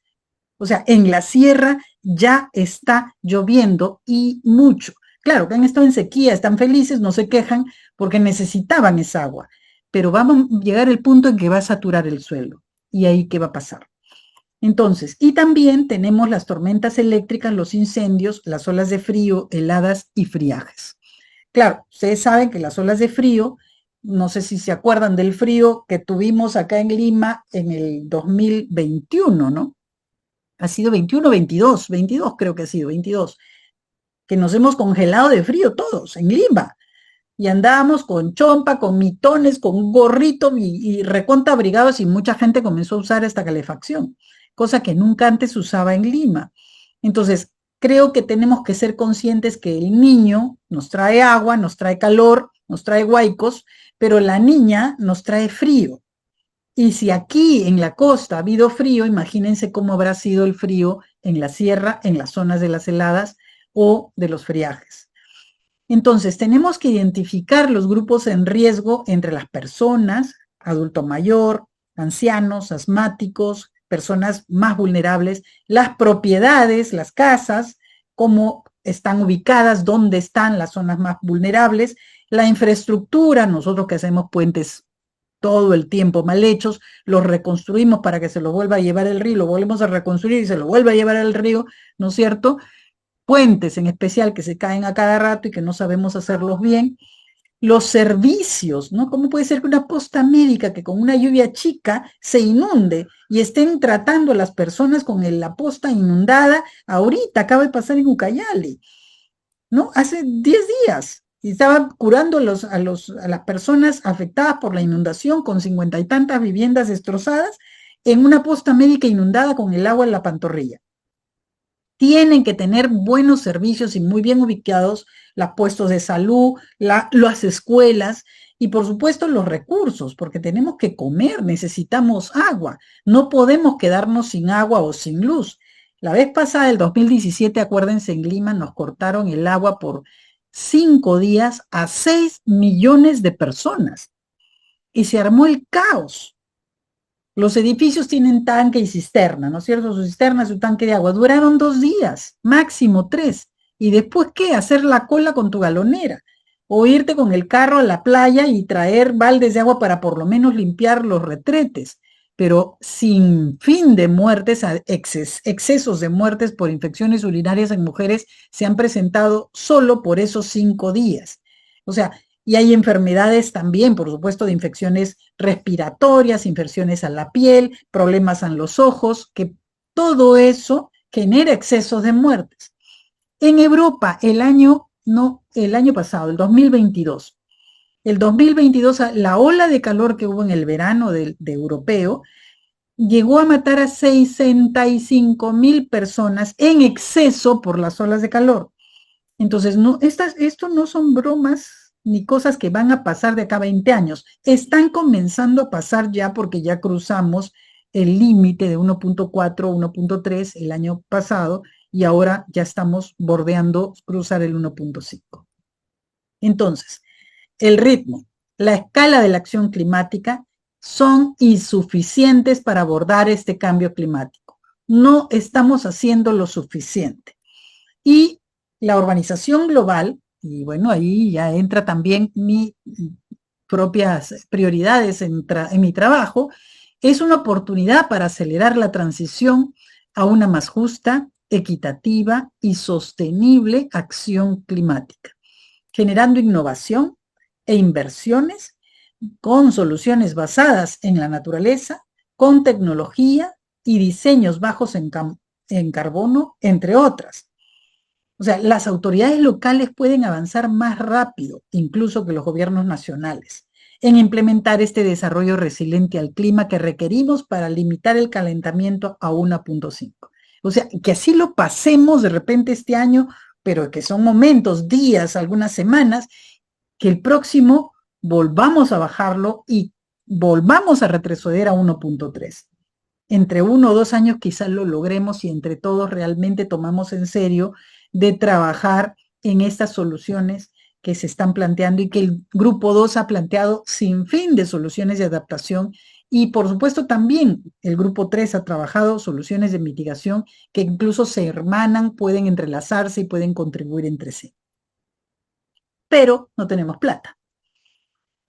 O sea, en la sierra ya está lloviendo y mucho. Claro que han estado en sequía, están felices, no se quejan porque necesitaban esa agua, pero vamos a llegar al punto en que va a saturar el suelo. ¿Y ahí qué va a pasar? Entonces, y también tenemos las tormentas eléctricas, los incendios, las olas de frío, heladas y friajes. Claro, ustedes saben que las olas de frío, no sé si se acuerdan del frío que tuvimos acá en Lima en el 2021, ¿no? Ha sido 21, 22, 22 creo que ha sido, 22, que nos hemos congelado de frío todos en Lima. Y andábamos con chompa, con mitones, con un gorrito y recontra abrigados y mucha gente comenzó a usar esta calefacción, cosa que nunca antes usaba en Lima. Entonces, creo que tenemos que ser conscientes que el niño nos trae agua, nos trae calor, nos trae huaicos, pero la niña nos trae frío. Y si aquí en la costa ha habido frío, imagínense cómo habrá sido el frío en la sierra, en las zonas de las heladas o de los friajes. Entonces, tenemos que identificar los grupos en riesgo entre las personas, adulto mayor, ancianos, asmáticos, personas más vulnerables, las propiedades, las casas, cómo están ubicadas, dónde están las zonas más vulnerables, la infraestructura, nosotros que hacemos puentes todo el tiempo mal hechos, los reconstruimos para que se los vuelva a llevar el río, lo volvemos a reconstruir y se lo vuelva a llevar el río, ¿no es cierto? Puentes en especial que se caen a cada rato y que no sabemos hacerlos bien. Los servicios, ¿no? ¿Cómo puede ser que una posta médica que con una lluvia chica se inunde y estén tratando a las personas con la posta inundada? Ahorita acaba de pasar en Ucayali, ¿no? Hace 10 días. Y estaban curando a las personas afectadas por la inundación con 50 y tantas viviendas destrozadas en una posta médica inundada con el agua en la pantorrilla. Tienen que tener buenos servicios y muy bien ubicados los puestos de salud, las escuelas y por supuesto los recursos, porque tenemos que comer, necesitamos agua, no podemos quedarnos sin agua o sin luz. La vez pasada, el 2017, acuérdense, en Lima nos cortaron el agua por 5 días a 6 millones de personas y se armó el caos. Los edificios tienen tanque y cisterna, ¿no es cierto? Su cisterna, su tanque de agua. Duraron 2 días, máximo 3. ¿Y después qué? Hacer la cola con tu galonera. O irte con el carro a la playa y traer baldes de agua para por lo menos limpiar los retretes. Pero sin fin de muertes, excesos de muertes por infecciones urinarias en mujeres se han presentado solo por esos 5 días. O sea, y hay enfermedades también, por supuesto, de infecciones respiratorias, infecciones a la piel, problemas en los ojos, que todo eso genera excesos de muertes. En Europa, el año pasado, el 2022, la ola de calor que hubo en el verano de europeo, llegó a matar a 65,000 personas en exceso por las olas de calor. Entonces, esto no son bromas ni cosas que van a pasar de acá a 20 años. Están comenzando a pasar ya porque ya cruzamos el límite de 1.4, 1.3 el año pasado y ahora ya estamos bordeando cruzar el 1.5. Entonces, el ritmo, la escala de la acción climática son insuficientes para abordar este cambio climático. No estamos haciendo lo suficiente. Y la urbanización global, y bueno, ahí ya entra también mis propias prioridades en mi trabajo, es una oportunidad para acelerar la transición a una más justa, equitativa y sostenible acción climática, generando innovación e inversiones con soluciones basadas en la naturaleza, con tecnología y diseños bajos en carbono, entre otras. O sea, las autoridades locales pueden avanzar más rápido, incluso que los gobiernos nacionales, en implementar este desarrollo resiliente al clima que requerimos para limitar el calentamiento a 1.5. O sea, que así lo pasemos de repente este año, pero que son momentos, días, algunas semanas, que el próximo volvamos a bajarlo y volvamos a retroceder a 1.3. Entre 1 o 2 años quizás lo logremos y entre todos realmente tomamos en serio de trabajar en estas soluciones que se están planteando y que el Grupo 2 ha planteado sin fin de soluciones de adaptación. Y por supuesto también el Grupo 3 ha trabajado soluciones de mitigación que incluso se hermanan, pueden entrelazarse y pueden contribuir entre sí. Pero no tenemos plata.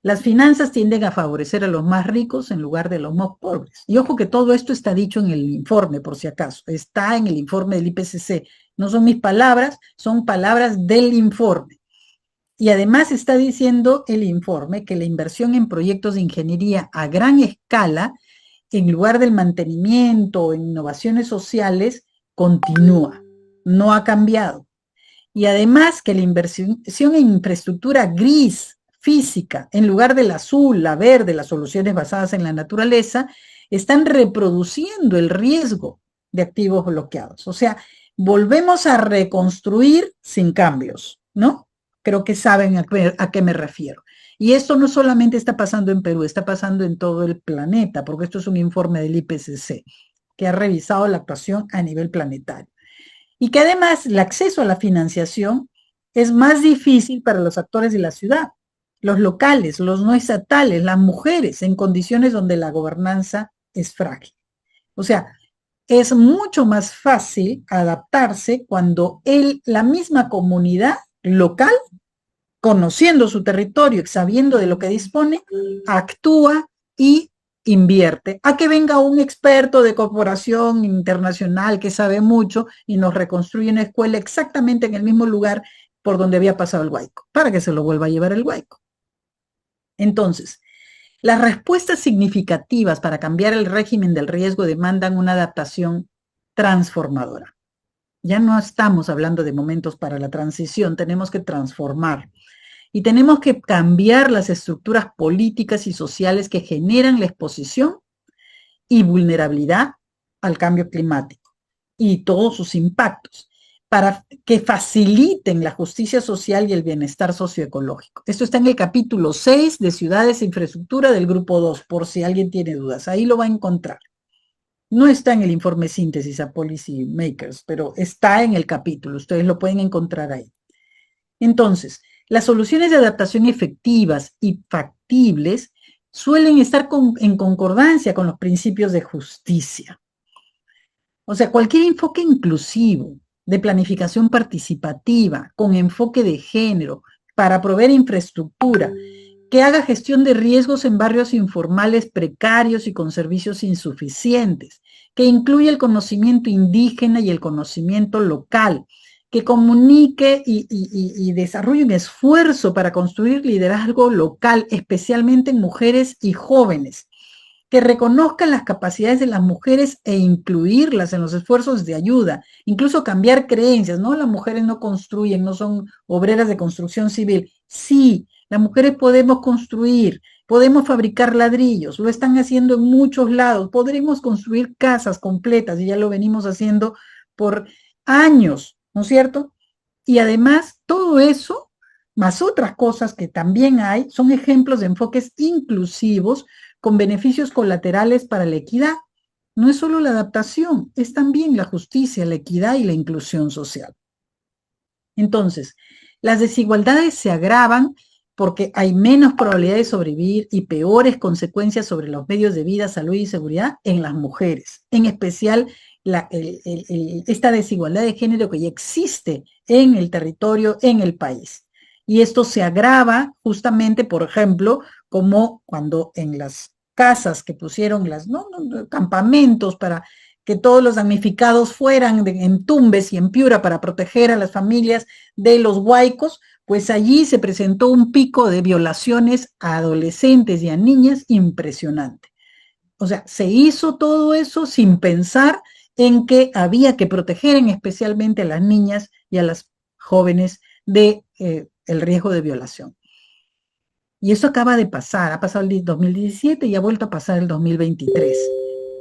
Las finanzas tienden a favorecer a los más ricos en lugar de los más pobres. Y ojo que todo esto está dicho en el informe, por si acaso. Está en el informe del IPCC. No son mis palabras, son palabras del informe. Y además está diciendo el informe que la inversión en proyectos de ingeniería a gran escala, en lugar del mantenimiento o en innovaciones sociales, continúa. No ha cambiado. Y además que la inversión en infraestructura gris, física, en lugar del azul, la verde, las soluciones basadas en la naturaleza, están reproduciendo el riesgo de activos bloqueados. O sea, volvemos a reconstruir sin cambios, ¿no? Creo que saben a qué me refiero. Y esto no solamente está pasando en Perú, está pasando en todo el planeta, porque esto es un informe del IPCC, que ha revisado la actuación a nivel planetario. Y que además el acceso a la financiación es más difícil para los actores de la ciudad, los locales, los no estatales, las mujeres, en condiciones donde la gobernanza es frágil. O sea, es mucho más fácil adaptarse cuando la misma comunidad local, conociendo su territorio, sabiendo de lo que dispone, actúa y invierte, a que venga un experto de corporación internacional que sabe mucho y nos reconstruye una escuela exactamente en el mismo lugar por donde había pasado el Huayco, para que se lo vuelva a llevar el Huayco. Entonces, las respuestas significativas para cambiar el régimen del riesgo demandan una adaptación transformadora. Ya no estamos hablando de momentos para la transición, tenemos que transformar. Y tenemos que cambiar las estructuras políticas y sociales que generan la exposición y vulnerabilidad al cambio climático y todos sus impactos, para que faciliten la justicia social y el bienestar socioecológico. Esto está en el capítulo 6 de Ciudades e Infraestructura del Grupo 2, por si alguien tiene dudas. Ahí lo va a encontrar. No está en el informe síntesis a Policy Makers, pero está en el capítulo. Ustedes lo pueden encontrar ahí. Entonces, las soluciones de adaptación efectivas y factibles suelen estar en concordancia con los principios de justicia. O sea, cualquier enfoque inclusivo, de planificación participativa, con enfoque de género, para proveer infraestructura, que haga gestión de riesgos en barrios informales precarios y con servicios insuficientes, que incluya el conocimiento indígena y el conocimiento local, que comunique y desarrolle un esfuerzo para construir liderazgo local, especialmente en mujeres y jóvenes, que reconozcan las capacidades de las mujeres e incluirlas en los esfuerzos de ayuda, incluso cambiar creencias, ¿no? Las mujeres no construyen, no son obreras de construcción civil. Sí, las mujeres podemos construir, podemos fabricar ladrillos, lo están haciendo en muchos lados, podremos construir casas completas y ya lo venimos haciendo por años, ¿no es cierto? Y además, todo eso, más otras cosas que también hay, son ejemplos de enfoques inclusivos con beneficios colaterales para la equidad. No es solo la adaptación, es también la justicia, la equidad y la inclusión social. Entonces, las desigualdades se agravan porque hay menos probabilidad de sobrevivir y peores consecuencias sobre los medios de vida, salud y seguridad en las mujeres, en especial esta desigualdad de género que ya existe en el territorio, en el país. Y esto se agrava justamente, por ejemplo, como cuando en las casas que pusieron campamentos para que todos los damnificados fueran en Tumbes y en Piura para proteger a las familias de los huaicos, pues allí se presentó un pico de violaciones a adolescentes y a niñas impresionante. O sea, se hizo todo eso sin pensar en que había que proteger especialmente a las niñas y a las jóvenes de el riesgo de violación. Y eso acaba de pasar, ha pasado el 2017 y ha vuelto a pasar el 2023,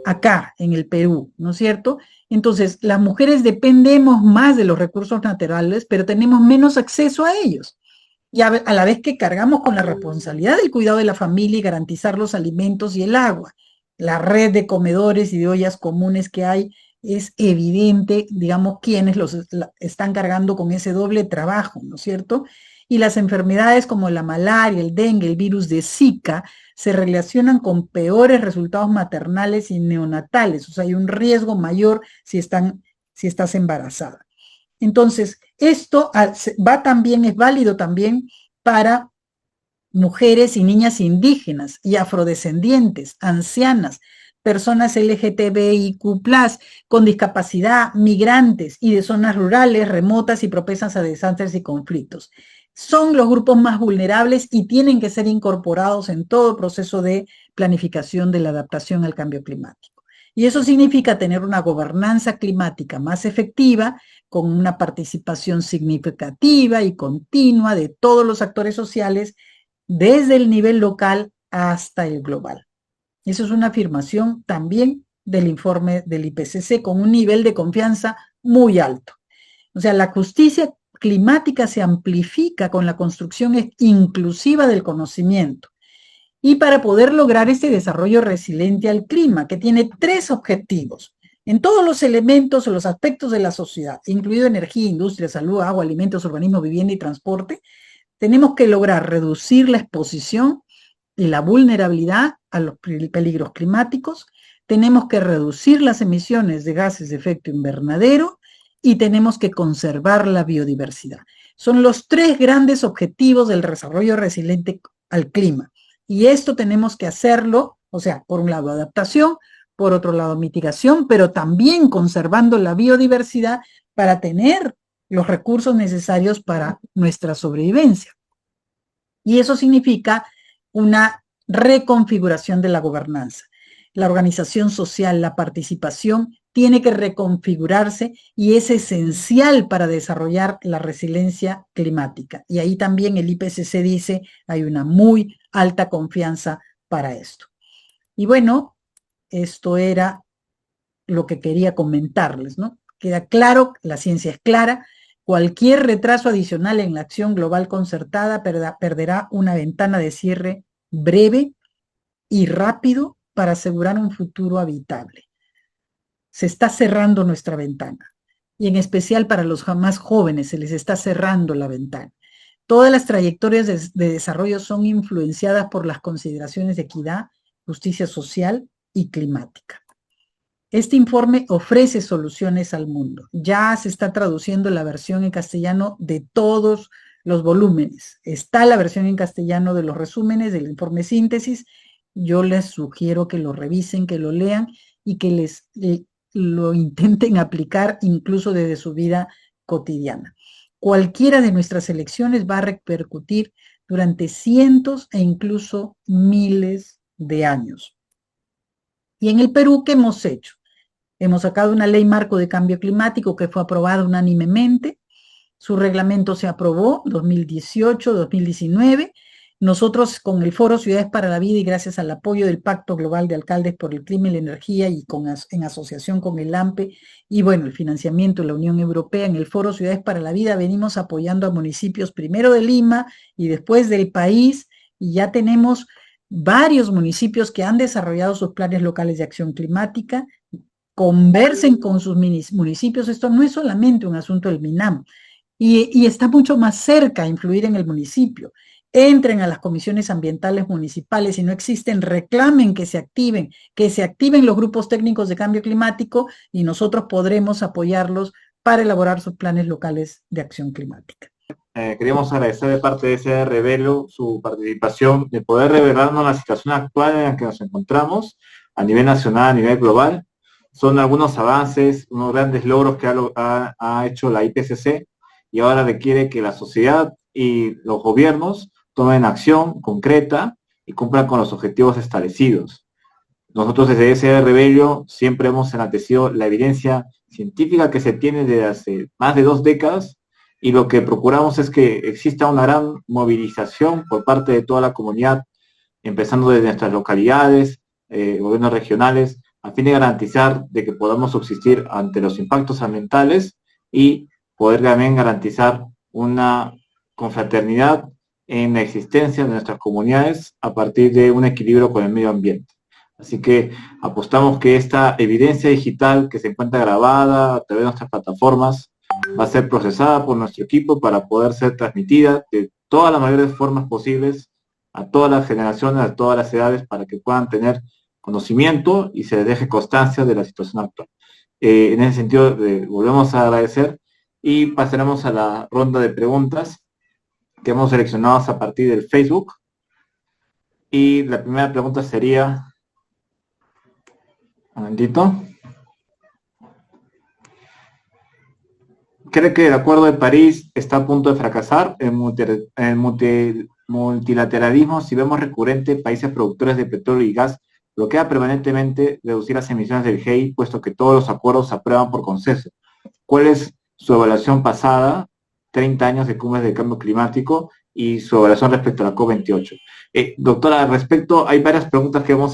acá en el Perú, ¿no es cierto? Entonces, las mujeres dependemos más de los recursos naturales, pero tenemos menos acceso a ellos. Y a la vez que cargamos con la responsabilidad del cuidado de la familia y garantizar los alimentos y el agua. La red de comedores y de ollas comunes que hay es evidente, digamos, quienes están cargando con ese doble trabajo, ¿no es cierto? Y las enfermedades como la malaria, el dengue, el virus de Zika, se relacionan con peores resultados maternales y neonatales, o sea, hay un riesgo mayor si estás embarazada. Entonces, esto va también, es válido también para mujeres y niñas indígenas y afrodescendientes, ancianas, personas LGTBIQ+, con discapacidad, migrantes y de zonas rurales, remotas y propensas a desastres y conflictos. Son los grupos más vulnerables y tienen que ser incorporados en todo proceso de planificación de la adaptación al cambio climático. Y eso significa tener una gobernanza climática más efectiva, con una participación significativa y continua de todos los actores sociales, desde el nivel local hasta el global. Eso es una afirmación también del informe del IPCC con un nivel de confianza muy alto. O sea, la justicia climática se amplifica con la construcción inclusiva del conocimiento. Y para poder lograr este desarrollo resiliente al clima, que tiene 3 objetivos, en todos los elementos o los aspectos de la sociedad, incluido energía, industria, salud, agua, alimentos, urbanismo, vivienda y transporte, tenemos que lograr reducir la exposición y la vulnerabilidad a los peligros climáticos, tenemos que reducir las emisiones de gases de efecto invernadero y tenemos que conservar la biodiversidad. Son los 3 grandes objetivos del desarrollo resiliente al clima. Y esto tenemos que hacerlo, o sea, por un lado adaptación, por otro lado mitigación, pero también conservando la biodiversidad para tener los recursos necesarios para nuestra sobrevivencia. Y eso significa una reconfiguración de la gobernanza. La organización social, la participación, tiene que reconfigurarse y es esencial para desarrollar la resiliencia climática. Y ahí también el IPCC dice, hay una muy alta confianza para esto. Y bueno, esto era lo que quería comentarles, ¿no? Queda claro, la ciencia es clara, cualquier retraso adicional en la acción global concertada perderá una ventana de cierre breve y rápido para asegurar un futuro habitable. Se está cerrando nuestra ventana y en especial para los más jóvenes se les está cerrando la ventana. Todas las trayectorias de desarrollo son influenciadas por las consideraciones de equidad, justicia social y climática. Este informe ofrece soluciones al mundo. Ya se está traduciendo la versión en castellano de todos los volúmenes. Está la versión en castellano de los resúmenes del informe síntesis. Yo les sugiero que lo revisen, que lo lean y que lo intenten aplicar incluso desde su vida cotidiana. Cualquiera de nuestras elecciones va a repercutir durante cientos e incluso miles de años. Y en el Perú, ¿qué hemos hecho? Hemos sacado una ley marco de cambio climático que fue aprobada unánimemente. Su reglamento se aprobó 2018-2019. Nosotros con el Foro Ciudades para la Vida y gracias al apoyo del Pacto Global de Alcaldes por el Clima y la Energía y en asociación con el AMPE y bueno, el financiamiento de la Unión Europea, en el Foro Ciudades para la Vida venimos apoyando a municipios primero de Lima y después del país y ya tenemos varios municipios que han desarrollado sus planes locales de acción climática. Conversen con sus municipios, esto no es solamente un asunto del MINAM, y está mucho más cerca a influir en el municipio. Entren a las comisiones ambientales municipales, si no existen, reclamen que se activen los grupos técnicos de cambio climático y nosotros podremos apoyarlos para elaborar sus planes locales de acción climática. Queríamos agradecer de parte de SR Velo su participación, de poder revelarnos la situación actual en la que nos encontramos a nivel nacional, a nivel global. Son algunos avances, unos grandes logros que ha hecho la IPCC y ahora requiere que la sociedad y los gobiernos tomen acción concreta y cumplan con los objetivos establecidos. Nosotros desde SR Velo siempre hemos enaltecido la evidencia científica que se tiene desde hace más de 2 décadas y lo que procuramos es que exista una gran movilización por parte de toda la comunidad, empezando desde nuestras localidades, gobiernos regionales, a fin de garantizar de que podamos subsistir ante los impactos ambientales y poder también garantizar una confraternidad en la existencia de nuestras comunidades a partir de un equilibrio con el medio ambiente. Así que apostamos que esta evidencia digital que se encuentra grabada a través de nuestras plataformas va a ser procesada por nuestro equipo para poder ser transmitida de todas las mayores formas posibles a todas las generaciones, a todas las edades, para que puedan tener conocimiento y se les deje constancia de la situación actual. En ese sentido, volvemos a agradecer y pasaremos a la ronda de preguntas que hemos seleccionado a partir del Facebook. Y la primera pregunta sería, un momentito. ¿Cree que el Acuerdo de París está a punto de fracasar? El multilateralismo, si vemos recurrente, países productores de petróleo y gas bloquea permanentemente reducir las emisiones del GEI, puesto que todos los acuerdos se aprueban por consenso. ¿Cuál es su evaluación pasada, 30 años de cumbres de cambio climático, y su evaluación respecto a la COP28? Doctora, al respecto, hay varias preguntas que hemos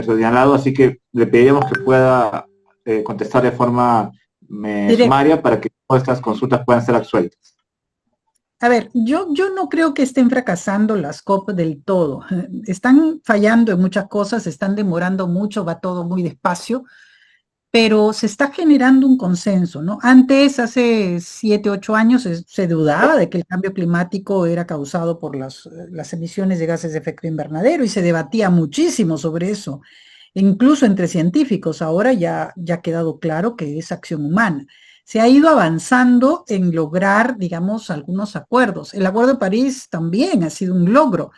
señalado, así que le pediríamos que pueda contestar de forma sumaria para que todas estas consultas puedan ser absueltas. A ver, yo no creo que estén fracasando las COP del todo. Están fallando en muchas cosas, están demorando mucho, va todo muy despacio, pero se está generando un consenso, ¿no? Antes, hace 7, 8 años, se dudaba de que el cambio climático era causado por las emisiones de gases de efecto invernadero y se debatía muchísimo sobre eso, incluso entre científicos. Ahora ya ha quedado claro que es acción humana. Se ha ido avanzando en lograr, digamos, algunos acuerdos. El Acuerdo de París también ha sido un logro.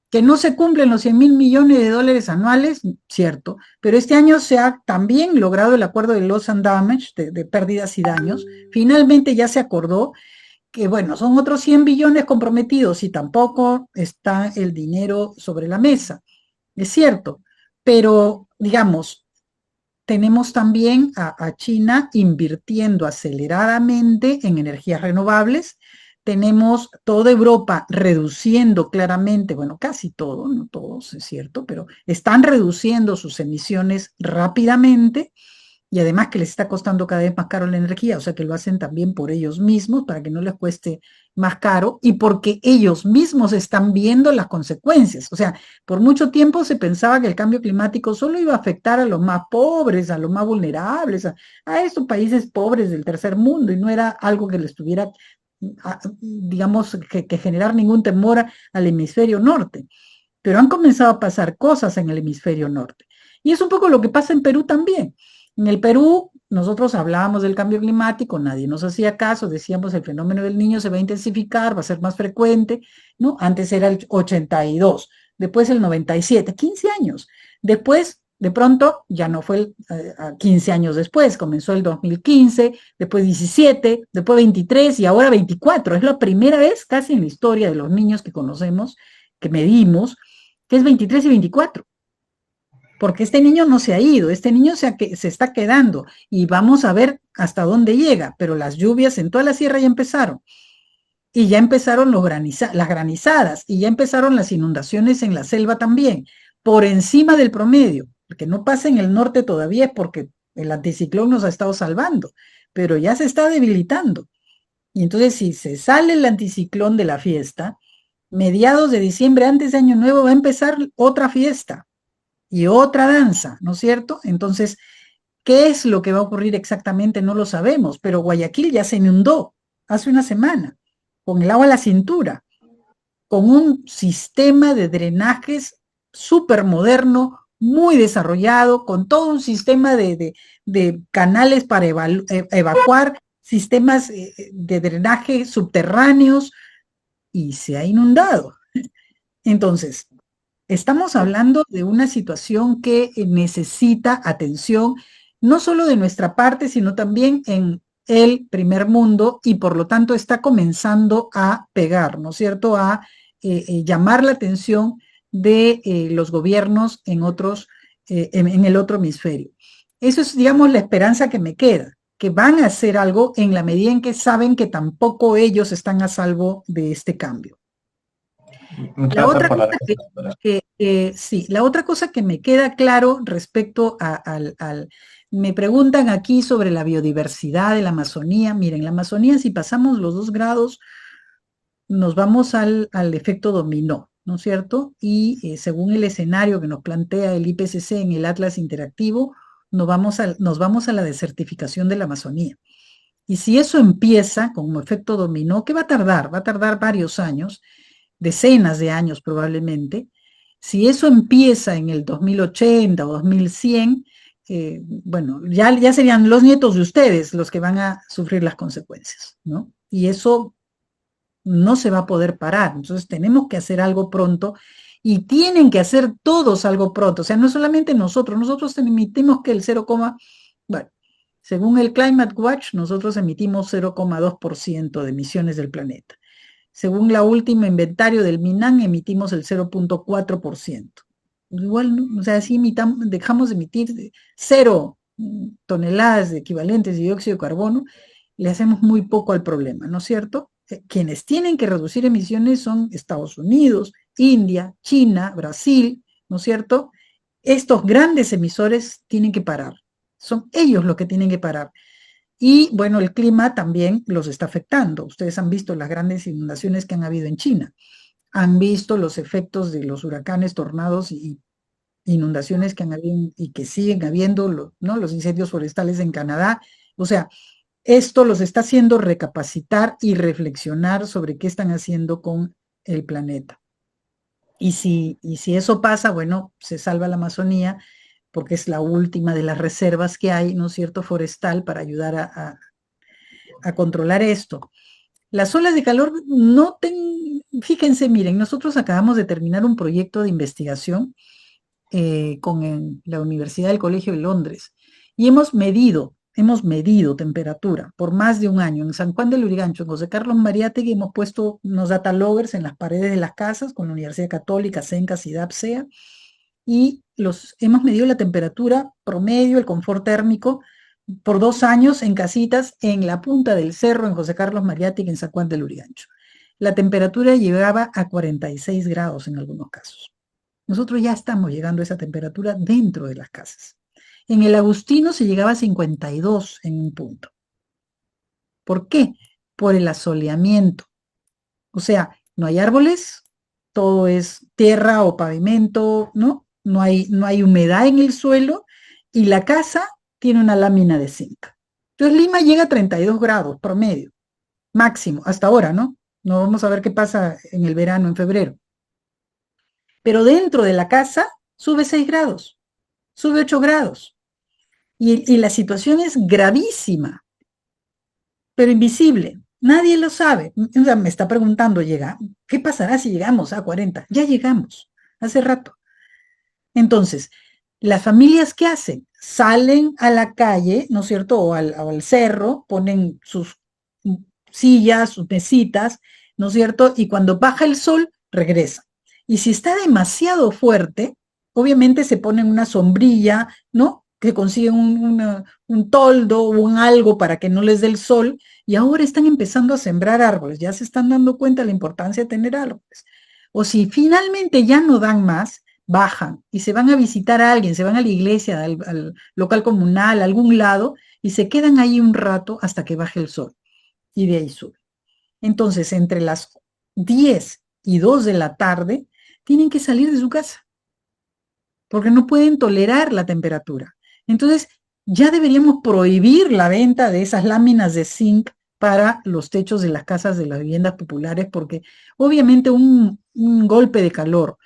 Que no se cumplen los 100.000 millones de dólares anuales, cierto, pero este año se ha también logrado el acuerdo de loss and damage, de pérdidas y daños. Finalmente ya se acordó que, bueno, son otros 100 billones comprometidos y tampoco está el dinero sobre la mesa. Es cierto, pero, digamos, tenemos también a China invirtiendo aceleradamente en energías renovables. Tenemos toda Europa reduciendo claramente, bueno, casi todo, no todos, es cierto, pero están reduciendo sus emisiones rápidamente y además que les está costando cada vez más caro la energía, o sea que lo hacen también por ellos mismos para que no les cueste más caro y porque ellos mismos están viendo las consecuencias. O sea, por mucho tiempo se pensaba que el cambio climático solo iba a afectar a los más pobres, a los más vulnerables, a estos países pobres del tercer mundo y no era algo que les tuviera, digamos, que generar ningún temor al hemisferio norte. Pero han comenzado a pasar cosas en el hemisferio norte. Y es un poco lo que pasa en Perú también. En el Perú, nosotros hablábamos del cambio climático, nadie nos hacía caso, decíamos el fenómeno del Niño se va a intensificar, va a ser más frecuente, ¿no? Antes era el 82, después el 97, 15 años. Después, de pronto, ya no fue 15 años después, comenzó el 2015, después 17, después 23 y ahora 24. Es la primera vez casi en la historia de los niños que conocemos, que medimos, que es 23 y 24. Porque este niño no se ha ido, este niño se está quedando y vamos a ver hasta dónde llega, pero las lluvias en toda la sierra ya empezaron y ya empezaron las granizadas y ya empezaron las inundaciones en la selva también, por encima del promedio, porque no pasa en el norte todavía es porque el anticiclón nos ha estado salvando, pero ya se está debilitando. Y entonces si se sale el anticiclón de la fiesta, mediados de diciembre, antes de Año Nuevo, va a empezar otra fiesta y otra danza, ¿no es cierto? Entonces, ¿qué es lo que va a ocurrir exactamente? No lo sabemos, pero Guayaquil ya se inundó hace una semana, con el agua a la cintura, con un sistema de drenajes súper moderno, muy desarrollado, con todo un sistema de canales para evacuar, sistemas de drenaje subterráneos, y se ha inundado. Entonces, estamos hablando de una situación que necesita atención, no solo de nuestra parte, sino también en el primer mundo y por lo tanto está comenzando a pegar, ¿no es cierto?, a llamar la atención de los gobiernos en el otro hemisferio. Eso es, digamos, la esperanza que me queda. que van a hacer algo en la medida en que saben que tampoco ellos están a salvo de este cambio. Muchas La gracias otra por la cosa respuesta. sí, la otra cosa que me queda claro respecto me preguntan aquí sobre la biodiversidad de la Amazonía. Miren, la Amazonía, si pasamos los 2 grados, nos vamos al efecto dominó, ¿no es cierto? Y según el escenario que nos plantea el IPCC en el Atlas Interactivo, nos vamos a la desertificación de la Amazonía. Y si eso empieza como efecto dominó, ¿qué va a tardar? Va a tardar varios años, decenas de años probablemente. Si eso empieza en el 2080 o 2100, bueno, ya serían los nietos de ustedes los que van a sufrir las consecuencias, ¿no? Y eso no se va a poder parar. Entonces tenemos que hacer algo pronto y tienen que hacer todos algo pronto. O sea, no solamente nosotros emitimos que el 0, bueno, según el Climate Watch, nosotros emitimos 0,2% de emisiones del planeta. Según la última inventario del MINAN, emitimos el 0,4%. Igual, ¿no? O sea, si dejamos de emitir 0 toneladas de equivalentes de dióxido de carbono, le hacemos muy poco al problema, ¿no es cierto? Quienes tienen que reducir emisiones son Estados Unidos, India, China, Brasil, ¿no es cierto? Estos grandes emisores tienen que parar. Son ellos los que tienen que parar. Y bueno, el clima también los está afectando. Ustedes han visto las grandes inundaciones que han habido en China. Han visto los efectos de los huracanes, tornados y inundaciones que han habido y que siguen habiendo, ¿no? Los incendios forestales en Canadá. O sea, esto los está haciendo recapacitar y reflexionar sobre qué están haciendo con el planeta. Y si eso pasa, bueno, se salva la Amazonía porque es la última de las reservas que hay, ¿no es cierto?, forestal para ayudar a controlar esto. Las olas de calor fíjense, miren, nosotros acabamos de terminar un proyecto de investigación con la Universidad del Colegio de Londres y hemos medido temperatura por más de un año. En San Juan del Lurigancho, en José Carlos Mariátegui, hemos puesto unos data loggers en las paredes de las casas con la Universidad Católica, CENCA, SIDAP, SEA, y hemos medido la temperatura promedio, el confort térmico, por 2 años en casitas en la punta del cerro, en José Carlos Mariátegui, en San Juan del Lurigancho. La temperatura llegaba a 46 grados en algunos casos. Nosotros ya estamos llegando a esa temperatura dentro de las casas. En el Agustino se llegaba a 52 en un punto. ¿Por qué? Por el asoleamiento. O sea, no hay árboles, todo es tierra o pavimento, ¿no? No hay humedad en el suelo y la casa tiene una lámina de zinc. Entonces Lima llega a 32 grados promedio, máximo, hasta ahora, ¿no? No vamos a ver qué pasa en el verano, en febrero. Pero dentro de la casa sube 6 grados, sube 8 grados. Y la situación es gravísima, pero invisible. Nadie lo sabe. O sea, me está preguntando, ¿qué pasará si llegamos a 40? Ya llegamos, hace rato. Entonces, las familias, ¿qué hacen? Salen a la calle, ¿no es cierto? O al cerro, ponen sus sillas, sus mesitas, ¿no es cierto? Y cuando baja el sol, regresan. Y si está demasiado fuerte, obviamente se ponen una sombrilla, ¿no? Que consiguen un toldo o un algo para que no les dé el sol, y ahora están empezando a sembrar árboles, ya se están dando cuenta de la importancia de tener árboles. O si finalmente ya no dan más, bajan y se van a visitar a alguien, se van a la iglesia, al local comunal, a algún lado, y se quedan ahí un rato hasta que baje el sol, y de ahí suben. Entonces, entre las 10 y 2 de la tarde, tienen que salir de su casa, porque no pueden tolerar la temperatura. Entonces, ya deberíamos prohibir la venta de esas láminas de zinc para los techos de las casas de las viviendas populares, porque obviamente un golpe de calor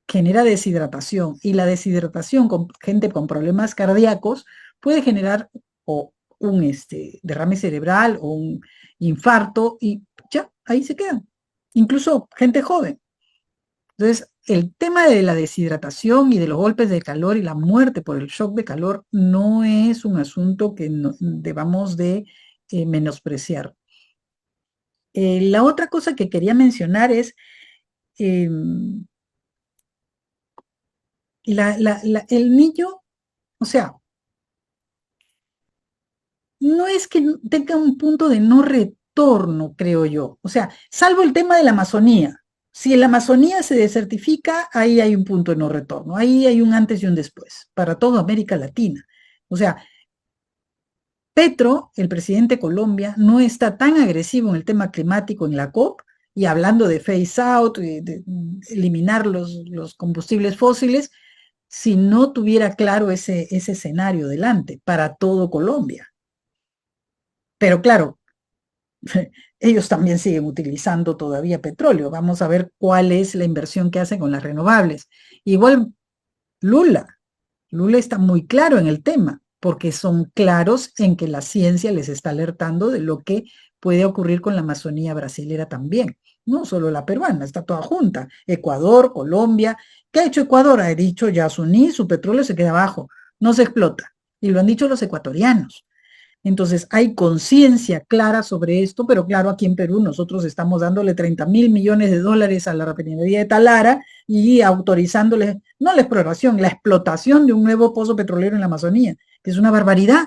genera deshidratación, y la deshidratación con gente con problemas cardíacos puede generar o un derrame cerebral o un infarto, y ya, ahí se quedan. Incluso gente joven. Entonces, el tema de la deshidratación y de los golpes de calor y la muerte por el shock de calor no es un asunto que debamos de menospreciar. La otra cosa que quería mencionar es el niño, o sea, no es que tenga un punto de no retorno, creo yo. O sea, salvo el tema de la Amazonía. Si la Amazonía se desertifica, ahí hay un punto de no retorno. Ahí hay un antes y un después para toda América Latina. O sea, Petro, el presidente de Colombia, no está tan agresivo en el tema climático en la COP y hablando de phase out, de eliminar los combustibles fósiles, si no tuviera claro ese escenario delante para todo Colombia. Pero claro, ellos también siguen utilizando todavía petróleo. Vamos a ver cuál es la inversión que hacen con las renovables. Igual Lula, Lula está muy claro en el tema, porque son claros en que la ciencia les está alertando de lo que puede ocurrir con la Amazonía brasilera también. No solo la peruana, está toda junta. Ecuador, Colombia. ¿Qué ha hecho Ecuador? Ha dicho Yasuní, su petróleo se queda abajo, no se explota. Y lo han dicho los ecuatorianos. Entonces, hay conciencia clara sobre esto, pero claro, aquí en Perú nosotros estamos dándole 30.000 millones de dólares a la refinería de Talara y autorizándole, no la exploración, la explotación de un nuevo pozo petrolero en la Amazonía, que es una barbaridad.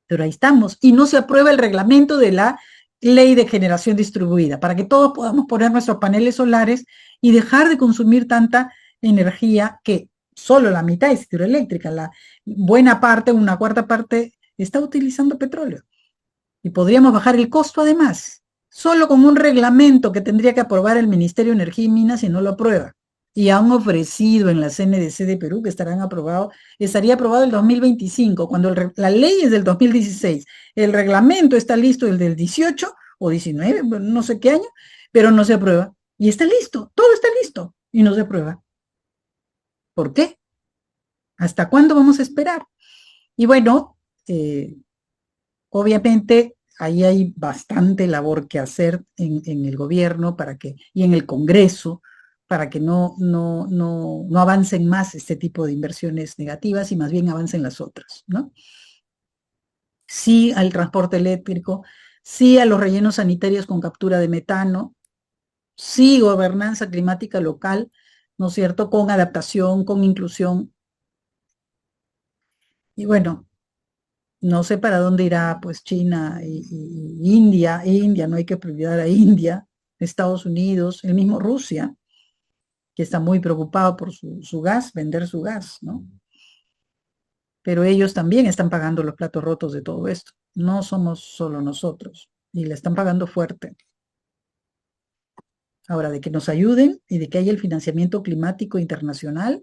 Pero ahí estamos. Y no se aprueba el reglamento de la ley de generación distribuida, para que todos podamos poner nuestros paneles solares y dejar de consumir tanta energía que solo la mitad es hidroeléctrica, la buena parte, una cuarta parte está utilizando petróleo. Y podríamos bajar el costo además, solo con un reglamento que tendría que aprobar el Ministerio de Energía y Minas si no lo aprueba. Y han ofrecido en la CNDC de Perú que estaría aprobado el 2025, cuando la ley es del 2016. El reglamento está listo el del 18 o 19, no sé qué año, pero no se aprueba. Y está listo, todo está listo y no se aprueba. ¿Por qué? ¿Hasta cuándo vamos a esperar? Y bueno, obviamente, ahí hay bastante labor que hacer en el gobierno y en el Congreso para que no avancen más este tipo de inversiones negativas y más bien avancen las otras, ¿no? Sí al transporte eléctrico, sí a los rellenos sanitarios con captura de metano, sí gobernanza climática local, ¿no es cierto? Con adaptación, con inclusión. Y bueno, no sé para dónde irá pues China y India, no hay que olvidar a India, Estados Unidos, el mismo Rusia, que está muy preocupado por su gas, vender su gas, ¿no? Pero ellos también están pagando los platos rotos de todo esto. No somos solo nosotros, y le están pagando fuerte. Ahora, de que nos ayuden y de que haya el financiamiento climático internacional,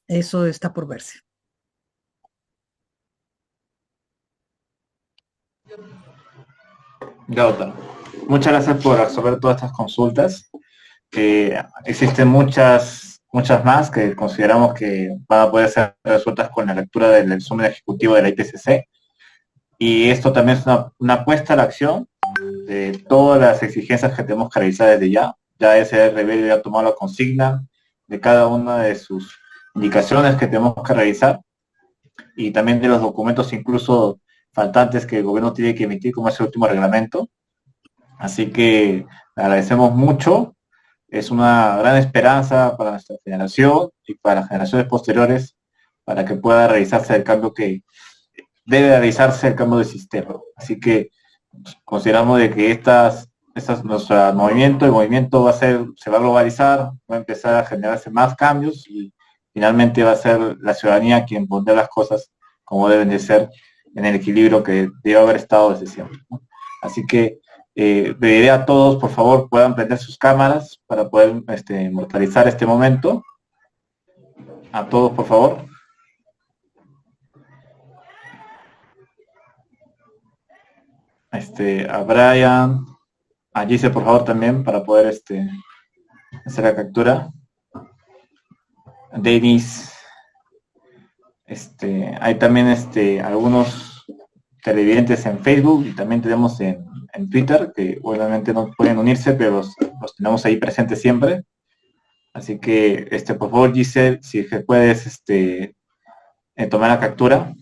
eso está por verse. Ya, doctor. Muchas gracias por resolver todas estas consultas. Existen muchas más que consideramos que van a poder ser resueltas con la lectura del resumen ejecutivo de la IPCC. Y esto también es una apuesta a la acción de todas las exigencias que tenemos que realizar desde ya. Ya SRB ya ha tomado la consigna de cada una de sus indicaciones que tenemos que realizar y también de los documentos incluso faltantes que el gobierno tiene que emitir como ese último reglamento. Así que le agradecemos mucho. Es una gran esperanza para nuestra generación y para las generaciones posteriores para que pueda realizarse el cambio que debe realizarse, el cambio de sistema. Así que consideramos de que nuestro movimiento, el movimiento se va a globalizar, va a empezar a generarse más cambios y finalmente va a ser la ciudadanía quien pondrá las cosas como deben de ser en el equilibrio que debe haber estado desde siempre, ¿no? Así que pediré a todos, por favor, puedan prender sus cámaras para poder inmortalizar este momento. A todos, por favor. A Brian, a Gise, por favor, también, para poder hacer la captura. A Denis. Hay también algunos televidentes en Facebook y también tenemos en Twitter, que obviamente no pueden unirse, pero los tenemos ahí presentes siempre. Así que, por favor, Giselle, si puedes tomar la captura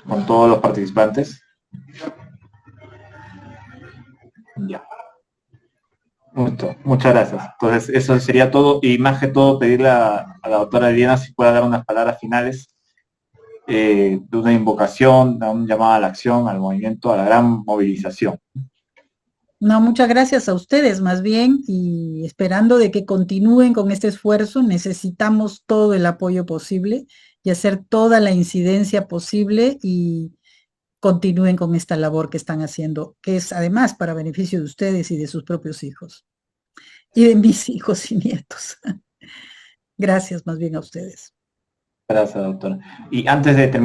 con todos los participantes. Ya. Muchas gracias. Entonces, eso sería todo. Y más que todo, pedirle a la doctora Eliana si puede dar unas palabras finales de una invocación, de un llamado a la acción, al movimiento, a la gran movilización. No, muchas gracias a ustedes más bien y esperando de que continúen con este esfuerzo, necesitamos todo el apoyo posible y hacer toda la incidencia posible y continúen con esta labor que están haciendo, que es además para beneficio de ustedes y de sus propios hijos y de mis hijos y nietos. Gracias más bien a ustedes. Gracias, doctora. Y antes de terminar,